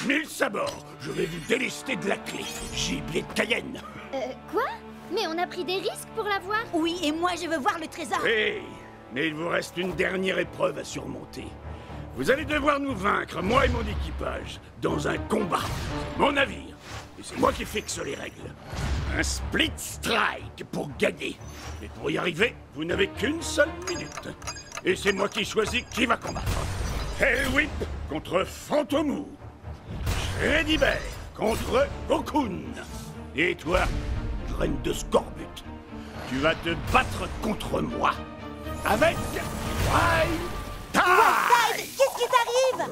Mille sabords, je vais vous délester de la clé. Gibier de Cayenne. Quoi? Mais on a pris des risques pour l'avoir? Oui, et moi je veux voir le trésor. Oui, mais il vous reste une dernière épreuve à surmonter. Vous allez devoir nous vaincre, moi et mon équipage, dans un combat. C'est mon navire, et c'est moi qui fixe les règles. Un split strike pour gagner. Mais pour y arriver, vous n'avez qu'une seule minute. Et c'est moi qui choisis qui va combattre. Hellwhip contre Fantomou. Shreddy Bear contre Cocoon. Et toi, reine de Scorbut, tu vas te battre contre moi. Avec Wild Tide. Qu'est-ce qui t'arrive?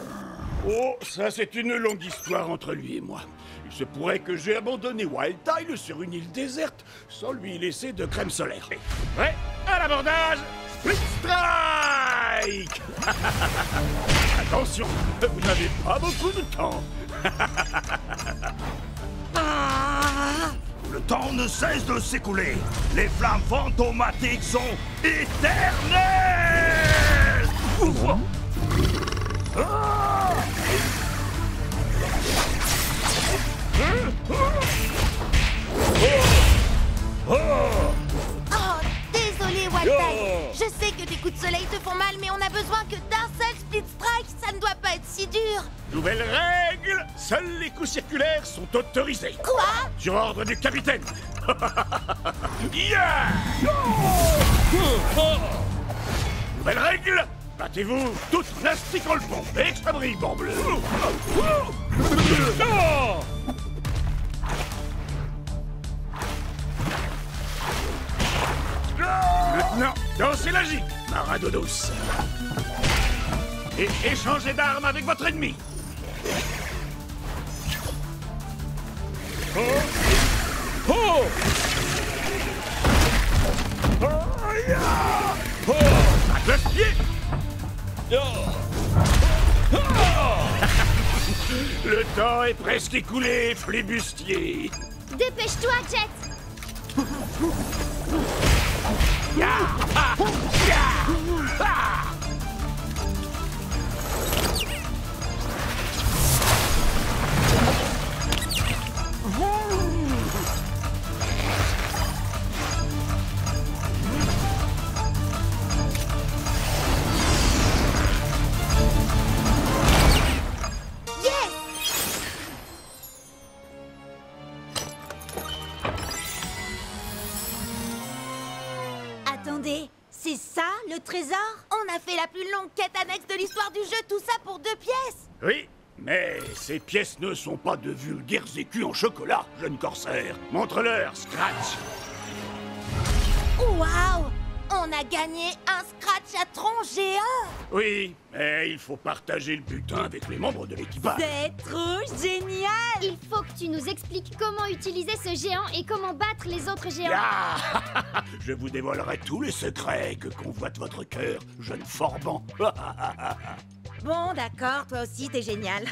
Oh, ça c'est une longue histoire entre lui et moi. Il se pourrait que j'ai abandonné Wild Tide sur une île déserte sans lui laisser de crème solaire. Prêt à l'abordage, Split Strike. Attention, vous n'avez pas beaucoup de temps. Le temps ne cesse de s'écouler. Les flammes fantomatiques sont éternelles. Oh, désolé, Wildtide. Je sais que tes coups de soleil te font mal, mais on a besoin que d'un seul split strike. Ça ne doit pas être si dur. Nouvelle règle, seuls les coups circulaires sont autorisés. Quoi? Sur ordre du capitaine. Yeah! Nouvelle règle, battez-vous toute plastique en le pont. Extra brille, bleu. Maintenant, dansez la gigue, Marado douce. Et échangez d'armes avec votre ennemi. Oh! Oh! Oh! Yeah! Oh! À classe-pied! Oh! Le temps est presque écoulé, flibustier. Dépêche-toi, Jet. Ya! Ah! Ya! Ah! Attendez, c'est ça le trésor? On a fait la plus longue quête annexe de l'histoire du jeu, tout ça pour 2 pièces. Oui, mais ces pièces ne sont pas de vulgaires écus en chocolat, jeune corsaire. Montre-leur, Scratch. Waouh! On a gagné un scratch à tronc géant. Oui, mais il faut partager le butin avec les membres de l'équipage. C'est trop génial! Il faut que tu nous expliques comment utiliser ce géant et comment battre les autres géants. Ah! Je vous dévoilerai tous les secrets que convoite votre cœur, jeune forban. Bon, d'accord, toi aussi, t'es génial.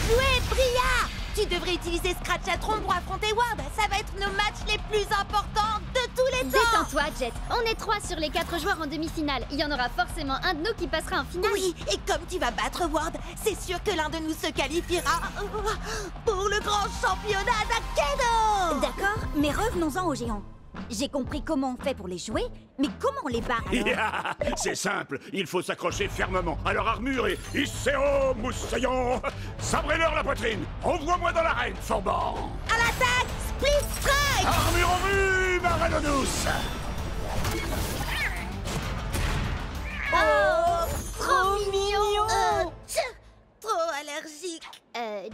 joué, Bria! Tu devrais utiliser Scratchatron pour affronter Ward. Ça va être nos matchs les plus importants de tous les temps. Détends-toi, Jet. On est 3 sur les 4 joueurs en demi-finale. Il y en aura forcément un de nous qui passera en finale. Oui, et comme tu vas battre Ward, c'est sûr que l'un de nous se qualifiera pour le grand championnat d'Akedo. D'accord, mais revenons-en aux géants. J'ai compris comment on fait pour les jouer, mais comment on les barre alors? C'est simple, il faut s'accrocher fermement à leur armure et Isséo, moussaillon, sabrez-leur la poitrine. Envoie-moi dans l'arène, Forban. À l'attaque, Split Strike. Armure en vue, Maranonous. Oh, trop mignon. Trop allergique.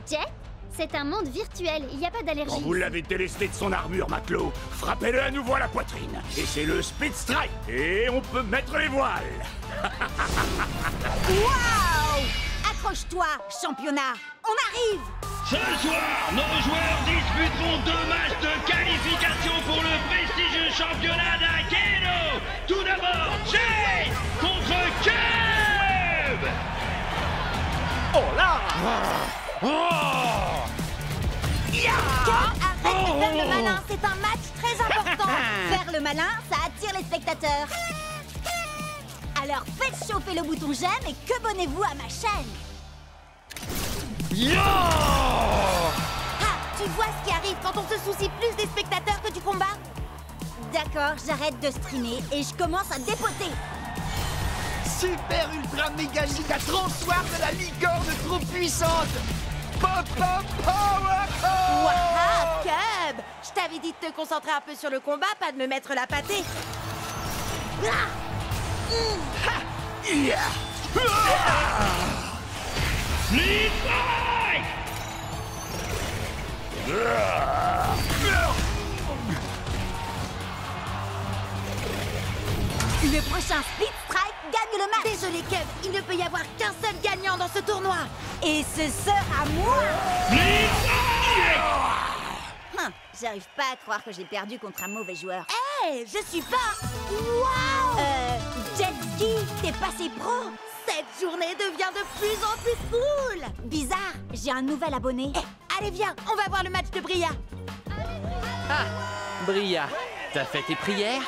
Jet, c'est un monde virtuel, il n'y a pas d'allergie. Quand vous l'avez délesté de son armure, matelot, frappez-le à nouveau à la poitrine. Et c'est le Speed Strike. Et on peut mettre les voiles. Waouh! Accroche-toi, championnat. On arrive. Ce soir, nos joueurs disputeront 2 matchs de qualification pour le prestigieux championnat d'Akedo. Tout d'abord, Jay contre Cube. Oh là! Arrête de faire le malin, c'est un match très important. Faire le malin, ça attire les spectateurs. Alors faites chauffer le bouton j'aime et abonnez-vous à ma chaîne. Tu vois ce qui arrive quand on se soucie plus des spectateurs que du combat? D'accord, j'arrête de streamer et je commence à dépoter. Super ultra méga giga transoir de la licorne trop puissante. Pop pop power! Waouh, Cub! Je t'avais dit de te concentrer un peu sur le combat, pas de me mettre la pâtée. Split Strike! Le prochain Split Strike gagne le match. Désolé, Kev, il ne peut y avoir qu'un seul gagnant dans ce tournoi. Et ce sera moi. Split Strike! J'arrive pas à croire que j'ai perdu contre un mauvais joueur. Hé, je suis pas... Waouh! Jet Ski, t'es passé pro. Cette journée devient de plus en plus cool. Bizarre, j'ai un nouvel abonné. Allez, viens, on va voir le match de Bria. Ah, Bria, t'as fait tes prières?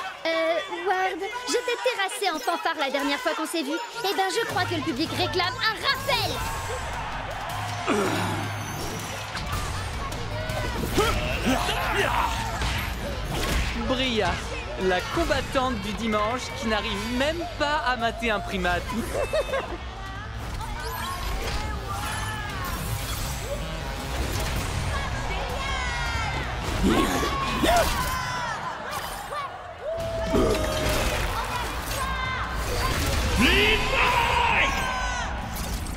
Ward, je t'ai terrassé en fanfare la dernière fois qu'on s'est vu. Eh ben, je crois que le public réclame un rappel. Bria, la combattante du dimanche qui n'arrive même pas à mater un primate.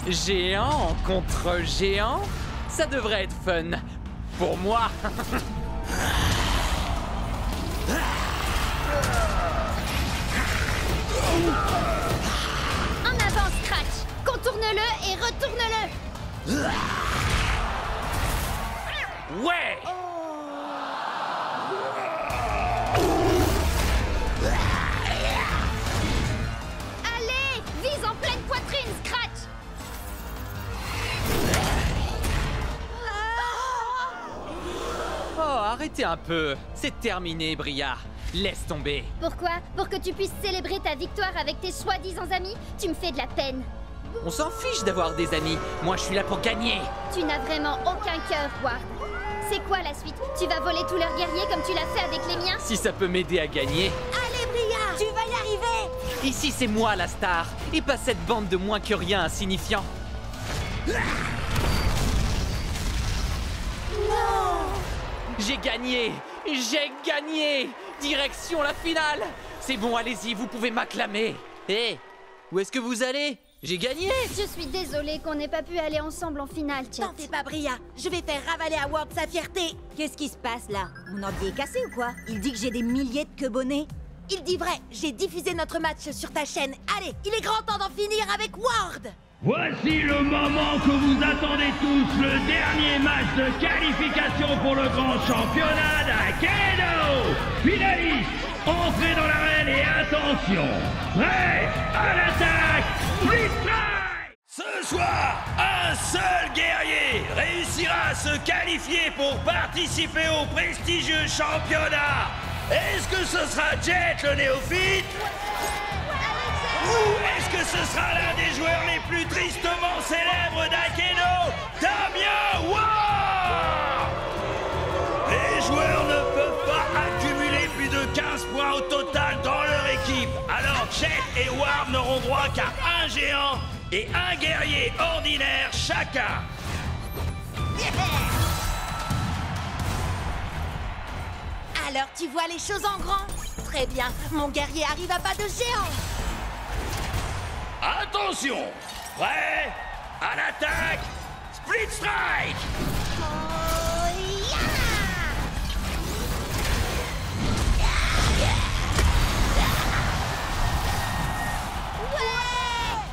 Géant contre géant, ça devrait être fun. Pour moi. En avant, Scratch. Contourne-le et retourne-le. Ouais. Allez, vise en pleine poitrine, Scratch. Oh, arrêtez un peu. C'est terminé, Bria. Laisse tomber. Pourquoi? Pour que tu puisses célébrer ta victoire avec tes soi-disant amis? Tu me fais de la peine. On s'en fiche d'avoir des amis. Moi, je suis là pour gagner. Tu n'as vraiment aucun cœur, Ward. C'est quoi la suite? Tu vas voler tous leurs guerriers comme tu l'as fait avec les miens? Si ça peut m'aider à gagner. Allez, Bria, tu vas y arriver. Ici, c'est moi la star, et pas cette bande de moins que rien insignifiants. Non! J'ai gagné! J'ai gagné! Direction la finale! C'est bon, allez-y, vous pouvez m'acclamer! Hé! Où est-ce que vous allez? J'ai gagné! Je suis désolée qu'on n'ait pas pu aller ensemble en finale, Chet. T'en fais pas, Bria. Je vais faire ravaler à Ward sa fierté. Qu'est-ce qui se passe là? Mon ordi est cassé ou quoi? Il dit que j'ai des milliers de quebonnets. Il dit vrai, j'ai diffusé notre match sur ta chaîne. Allez, il est grand temps d'en finir avec Ward. Voici le moment que vous attendez tous, le dernier match de qualification pour le grand championnat d'Akedo. Finaliste, entrez dans l'arène et attention, prêt à l'attaque, Split Strike. Ce soir, un seul guerrier se qualifier pour participer au prestigieux championnat. Est-ce que ce sera Jet le néophyte? Ou est-ce que ce sera l'un des joueurs les plus tristement célèbres d'Akedo, Damien Ward? Les joueurs ne peuvent pas accumuler plus de 15 points au total dans leur équipe. Alors Jet et Ward n'auront droit qu'à un géant et un guerrier ordinaire chacun. Alors tu vois les choses en grand? Très bien, mon guerrier arrive à pas de géant. Attention! Prêt? À l'attaque! Split Strike! Ouais!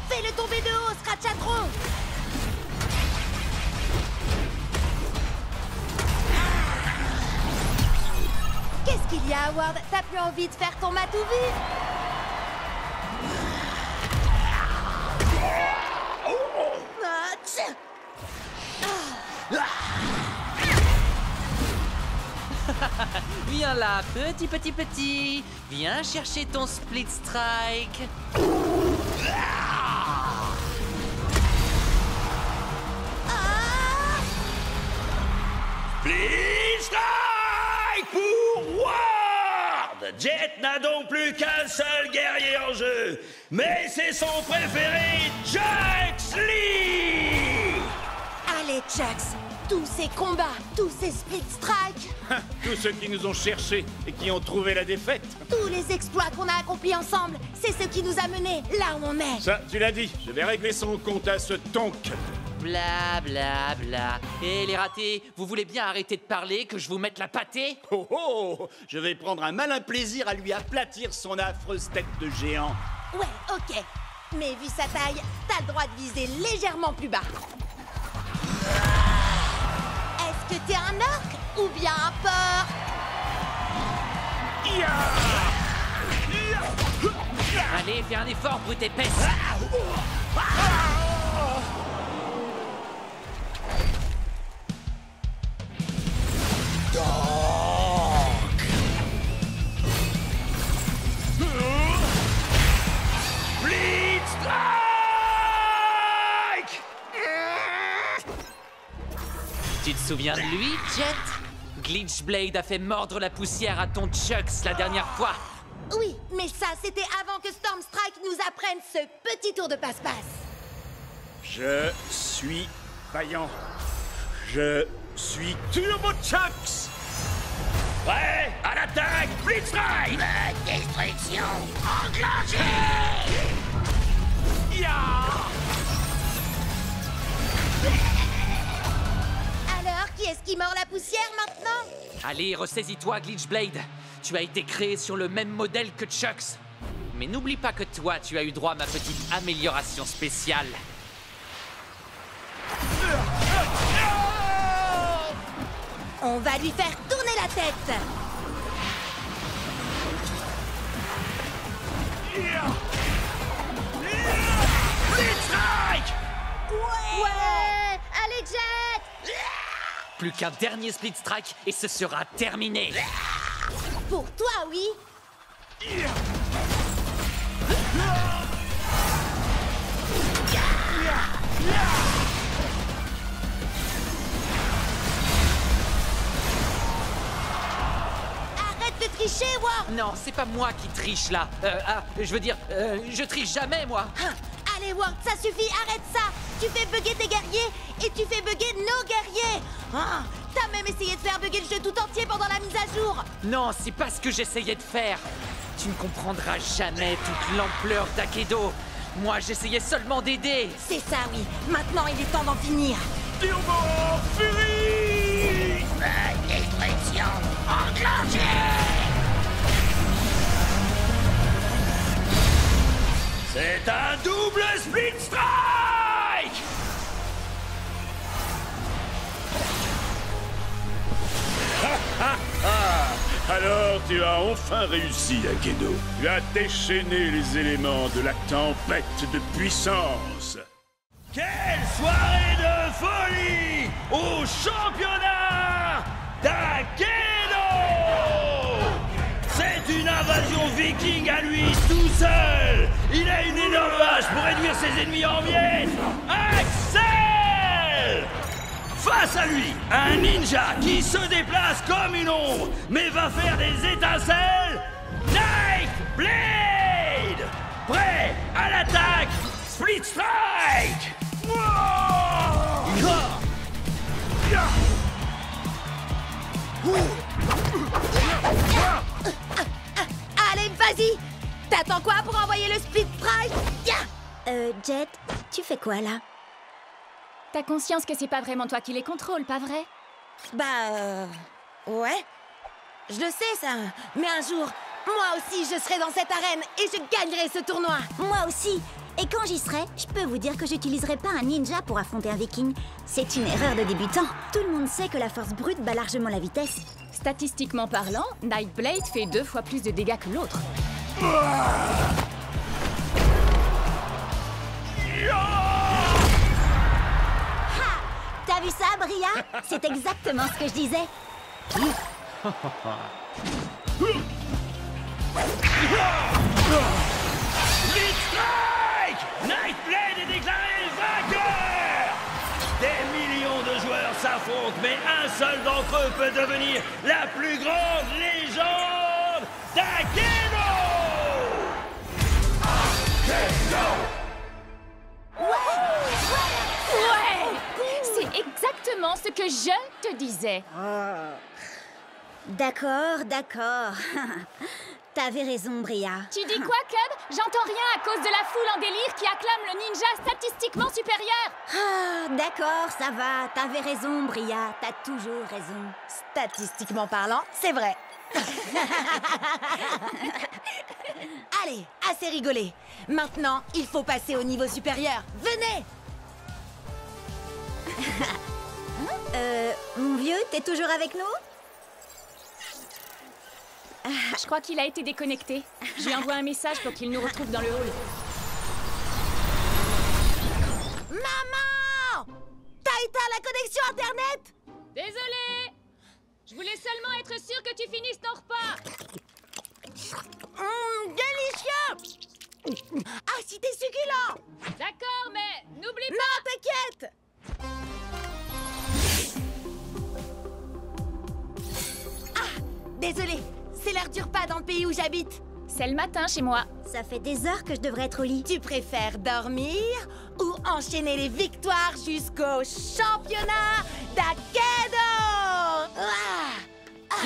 Fais-le tomber de haut, Scratchatron! Qu'est-ce qu'il y a, Howard? T'as plus envie de faire ton matou vu? Viens là, petit. Viens chercher ton Split Strike. Split Strike pour Ward! Jet n'a donc plus qu'un seul guerrier en jeu, mais c'est son préféré, Chucks Lee! Allez, Chucks! Tous ces combats, tous ces split strikes, Tous ceux qui nous ont cherchés et qui ont trouvé la défaite. tous les exploits qu'on a accomplis ensemble, c'est ce qui nous a menés là où on est. Ça, tu l'as dit, je vais régler son compte à ce tonk. Bla bla bla. Et les ratés, vous voulez bien arrêter de parler, que je vous mette la pâtée? Oh oh, je vais prendre un malin plaisir à lui aplatir son affreuse tête de géant. Ouais, ok. Mais vu sa taille, t'as le droit de viser légèrement plus bas. Est-ce que t'es un orc ou bien un porc? Allez, fais un effort, brute épaisse. Split Strike! Tu te souviens de lui, Jet? Glitchblade a fait mordre la poussière à ton Chucks la dernière fois. Oui, mais ça, c'était avant que Stormstrike nous apprenne ce petit tour de passe-passe. Je suis vaillant. Je suis Turbo Chucks. Prêt? À l'attaque! Split Strike! Destruction enclenchée! Alors, qui est-ce qui mord la poussière maintenant? Allez, ressaisis-toi, Glitchblade. Tu as été créé sur le même modèle que Chucks. Mais n'oublie pas que toi, tu as eu droit à ma petite amélioration spéciale. On va lui faire tourner la tête. Split Strike! Ouais! Allez, Jet! Plus qu'un dernier Split Strike et ce sera terminé. Pour toi, oui. Arrête de tricher, Ward. Non, c'est pas moi qui triche là. Je triche jamais, moi. Allez, Ward, ça suffit, arrête ça. Tu fais bugger tes guerriers et tu fais bugger nos guerriers. T'as même essayé de faire bugger le jeu tout entier pendant la mise à jour. Non, c'est pas ce que j'essayais de faire. Tu ne comprendras jamais toute l'ampleur d'Akedo. Moi, j'essayais seulement d'aider. C'est ça, oui. Maintenant, il est temps d'en finir. Turbo Fury! Destruction enclenchée! C'est un double Split Strike! Alors tu as enfin réussi, Akedo. Tu as déchaîné les éléments de la tempête de puissance. Quelle soirée de folie! au championnat d'Akedo! C'est une invasion viking à lui tout seul! Il a une énorme hache pour réduire ses ennemis en miettes! Axel! Face à lui, un ninja qui se déplace comme une ombre, mais va faire des étincelles! Night Blade! Prêt à l'attaque! Split Strike! Allez, vas-y! T'attends quoi pour envoyer le Split Strike? Jet, tu fais quoi là? T'as conscience que c'est pas vraiment toi qui les contrôles, pas vrai? Ouais. Je le sais, ça. Mais un jour, moi aussi, je serai dans cette arène et je gagnerai ce tournoi. Moi aussi. Et quand j'y serai, je peux vous dire que j'utiliserai pas un ninja pour affronter un viking. C'est une erreur de débutant. Tout le monde sait que la force brute bat largement la vitesse. Statistiquement parlant, Nightblade fait 2 fois plus de dégâts que l'autre. T'as vu ça, Bria? C'est exactement ce que je disais. Split Strike! Nightblade est déclaré vainqueur! Des millions de joueurs s'affrontent, mais un seul d'entre eux peut devenir la plus grande légende d'Akedo! Ouais! C'est exactement ce que je te disais. D'accord, d'accord. T'avais raison, Bria. Tu dis quoi, Cub? J'entends rien à cause de la foule en délire qui acclame le ninja statistiquement supérieur. Ah, d'accord, ça va. T'avais raison, Bria. T'as toujours raison. Statistiquement parlant, c'est vrai. Allez, assez rigolé. Maintenant, il faut passer au niveau supérieur. Venez! Mon vieux, t'es toujours avec nous? Je crois qu'il a été déconnecté. Je lui envoie un message pour qu'il nous retrouve dans le hall. Maman! T'as éteint la connexion Internet? Désolée! Je voulais seulement être sûre que tu finisses ton repas. Délicieux! Ah, si t'es succulent! D'accord, mais n'oublie pas... Non, t'inquiète! Ah, désolé, c'est l'heure du repas dans le pays où j'habite. C'est le matin chez moi. Ça fait des heures que je devrais être au lit. Tu préfères dormir ou enchaîner les victoires jusqu'au championnat d'Akedo?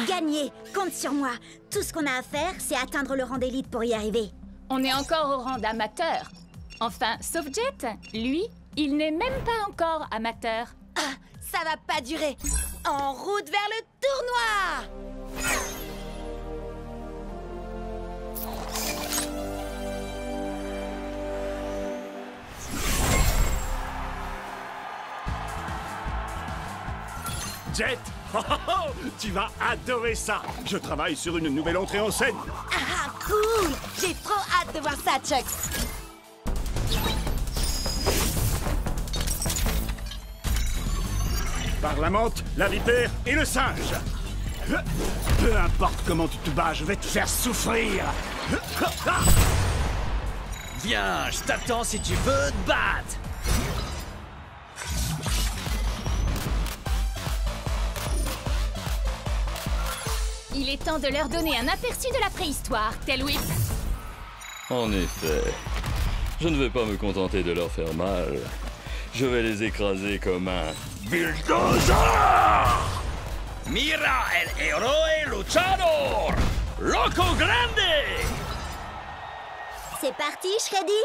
Gagner, compte sur moi. Tout ce qu'on a à faire, c'est atteindre le rang d'élite pour y arriver. On est encore au rang d'amateur. Enfin, sauf Jet. Lui, il n'est même pas encore amateur. Ah, ça va pas durer. En route vers le tournoi! Jet, tu vas adorer ça. Je travaille sur une nouvelle entrée en scène. Ah, cool! J'ai trop hâte de voir ça, Chuck. Par la menthe, la vipère et le singe. Peu importe comment tu te bats, je vais te faire souffrir. Viens, je t'attends si tu veux te battre. Il est temps de leur donner un aperçu de la préhistoire, Tail Whip. En effet, je ne vais pas me contenter de leur faire mal. Je vais les écraser comme un bulldozer! Mira el héroe luchador! Loco Grande! C'est parti, Shreddy?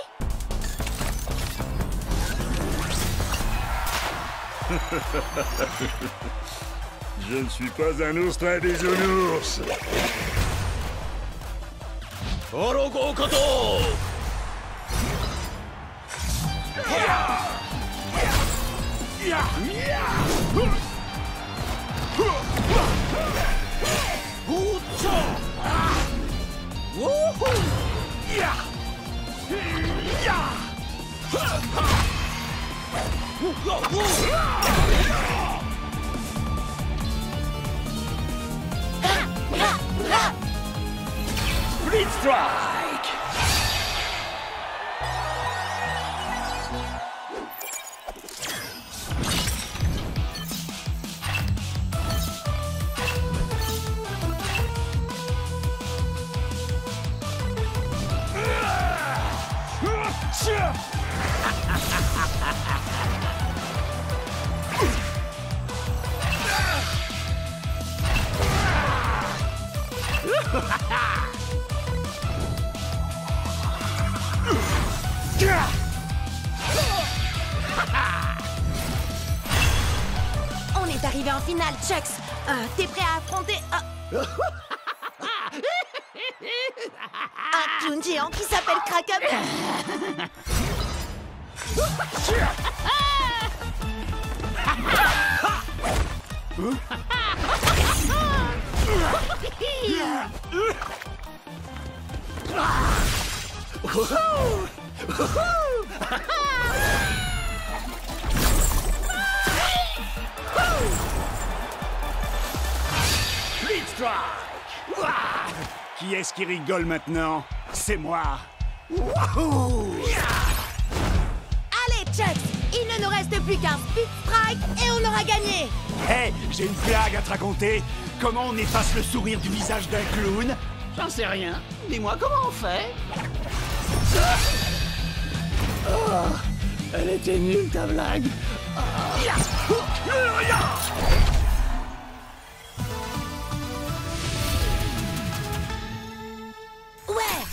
Je ne suis pas un ours très bisounours. Orogo Koto! Split Strike. On est arrivé en finale, Chucks. T'es prêt à affronter un clown géant qui s'appelle Kraken? Split Strike. Ouah. Qui est-ce qui rigole maintenant? C'est moi. Wouhou. Allez, Chucks, il ne nous reste plus qu'un Split Strike et on aura gagné. Hé, j'ai une blague à te raconter. Comment on efface le sourire du visage d'un clown? J'en sais rien. Dis-moi comment on fait. Oh, elle était nulle ta blague. Ouais,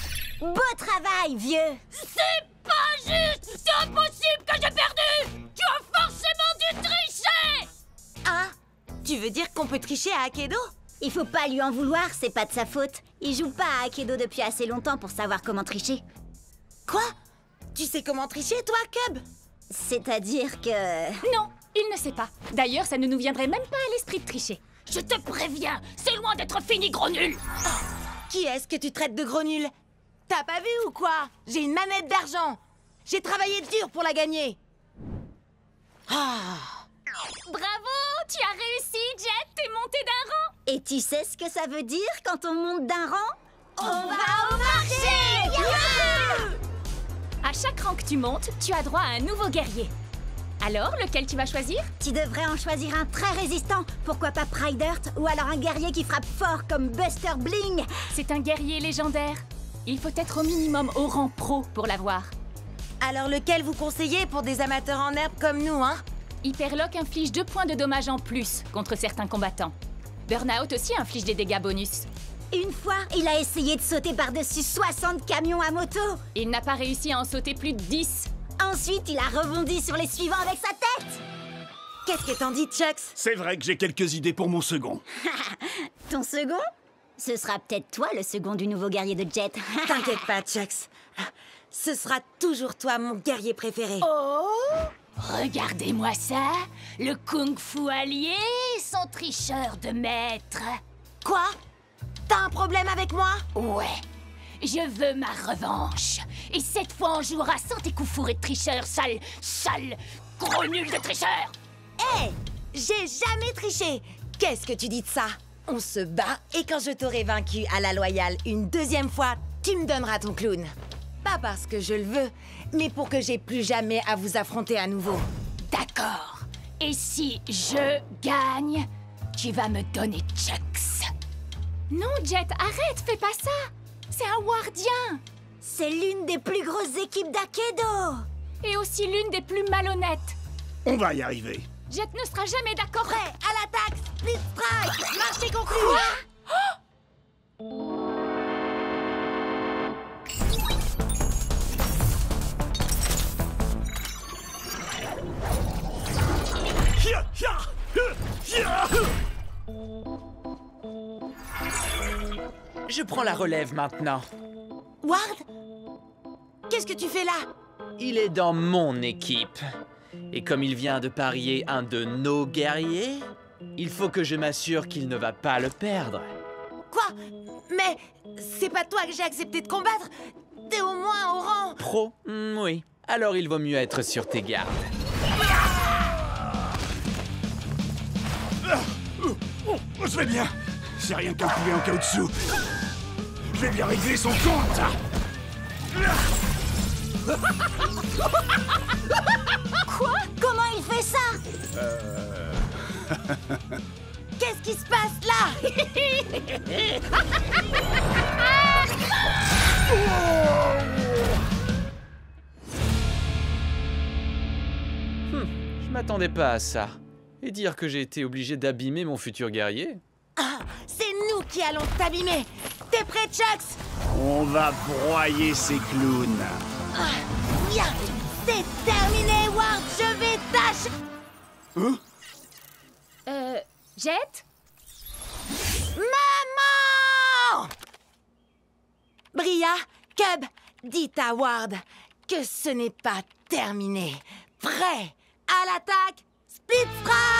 beau travail, vieux. C'est pas juste! C'est impossible que j'ai perdu! Tu as forcément dû tricher! Hein? Tu veux dire qu'on peut tricher à Akedo? Il faut pas lui en vouloir, c'est pas de sa faute. Il joue pas à Akedo depuis assez longtemps pour savoir comment tricher. Quoi? Tu sais comment tricher, toi, Cub? C'est-à-dire que... Non, il ne sait pas. D'ailleurs, ça ne nous viendrait même pas à l'esprit de tricher. Je te préviens, c'est loin d'être fini, gros nul! Qui est-ce que tu traites de gros nul? T'as pas vu ou quoi? J'ai une manette d'argent. J'ai travaillé dur pour la gagner. Bravo! Tu as réussi, Jet! T'es monté d'un rang! Et tu sais ce que ça veut dire quand on monte d'un rang? On va au marché! Youhou! À chaque rang que tu montes, tu as droit à un nouveau guerrier. Alors, lequel tu vas choisir? Tu devrais en choisir un très résistant. Pourquoi pas Pride Earth? Ou alors un guerrier qui frappe fort comme Buster Bling. C'est un guerrier légendaire. Il faut être au minimum au rang pro pour l'avoir. Alors lequel vous conseillez pour des amateurs en herbe comme nous, hein? Hyperlock inflige 2 points de dommages en plus contre certains combattants. Burnout aussi inflige des dégâts bonus. Une fois, il a essayé de sauter par-dessus 60 camions à moto. Il n'a pas réussi à en sauter plus de 10. Ensuite, il a rebondi sur les suivants avec sa tête. Qu'est-ce que t'en dis, Chucks? C'est vrai que j'ai quelques idées pour mon second. Ton second? Ce sera peut-être toi le second du nouveau guerrier de Jet. T'inquiète pas, Chucks. Ce sera toujours toi, mon guerrier préféré. Oh! Regardez-moi ça! Le kung-fu allié, son tricheur de maître. Quoi? T'as un problème avec moi? Ouais. Je veux ma revanche. Et cette fois, on jouera sans tes coups fourrés de tricheur, sale, gros nul de tricheur! Hé! J'ai jamais triché! Qu'est-ce que tu dis de ça? On se bat et quand je t'aurai vaincu à la loyale une deuxième fois, tu me donneras ton clown. Pas parce que je le veux, mais pour que j'ai plus jamais à vous affronter à nouveau. D'accord. Et si je gagne, tu vas me donner Chucks. Non, Jet, arrête, fais pas ça. C'est un Wardien. C'est l'une des plus grosses équipes d'Akedo. Et aussi l'une des plus malhonnêtes. On va y arriver. Jet ne sera jamais d'accord. Prêt, à l'attaque, Split Strike, marché conclu. Je prends la relève maintenant. Ward? Qu'est-ce que tu fais là? Il est dans mon équipe. Et comme il vient de parier un de nos guerriers, il faut que je m'assure qu'il ne va pas le perdre. Quoi? Mais c'est pas toi que j'ai accepté de combattre? T'es au moins au rang... Pro? Oui. Alors il vaut mieux être sur tes gardes. Je vais bien. C'est rien qu'un poulet en caoutchouc. Je vais bien régler son compte. Quoi? Comment il fait ça? Qu'est-ce qui se passe là? Je m'attendais pas à ça. Et dire que j'ai été obligé d'abîmer mon futur guerrier? Ah, c'est nous qui allons t'abîmer. T'es prêt, Chucks? On va broyer ces clowns. Ah, bien, c'est terminé, Ward. Je vais tâcher. Jet? Maman! Bria, Cub, dites à Ward que ce n'est pas terminé. Prêt à l'attaque, Split Strike!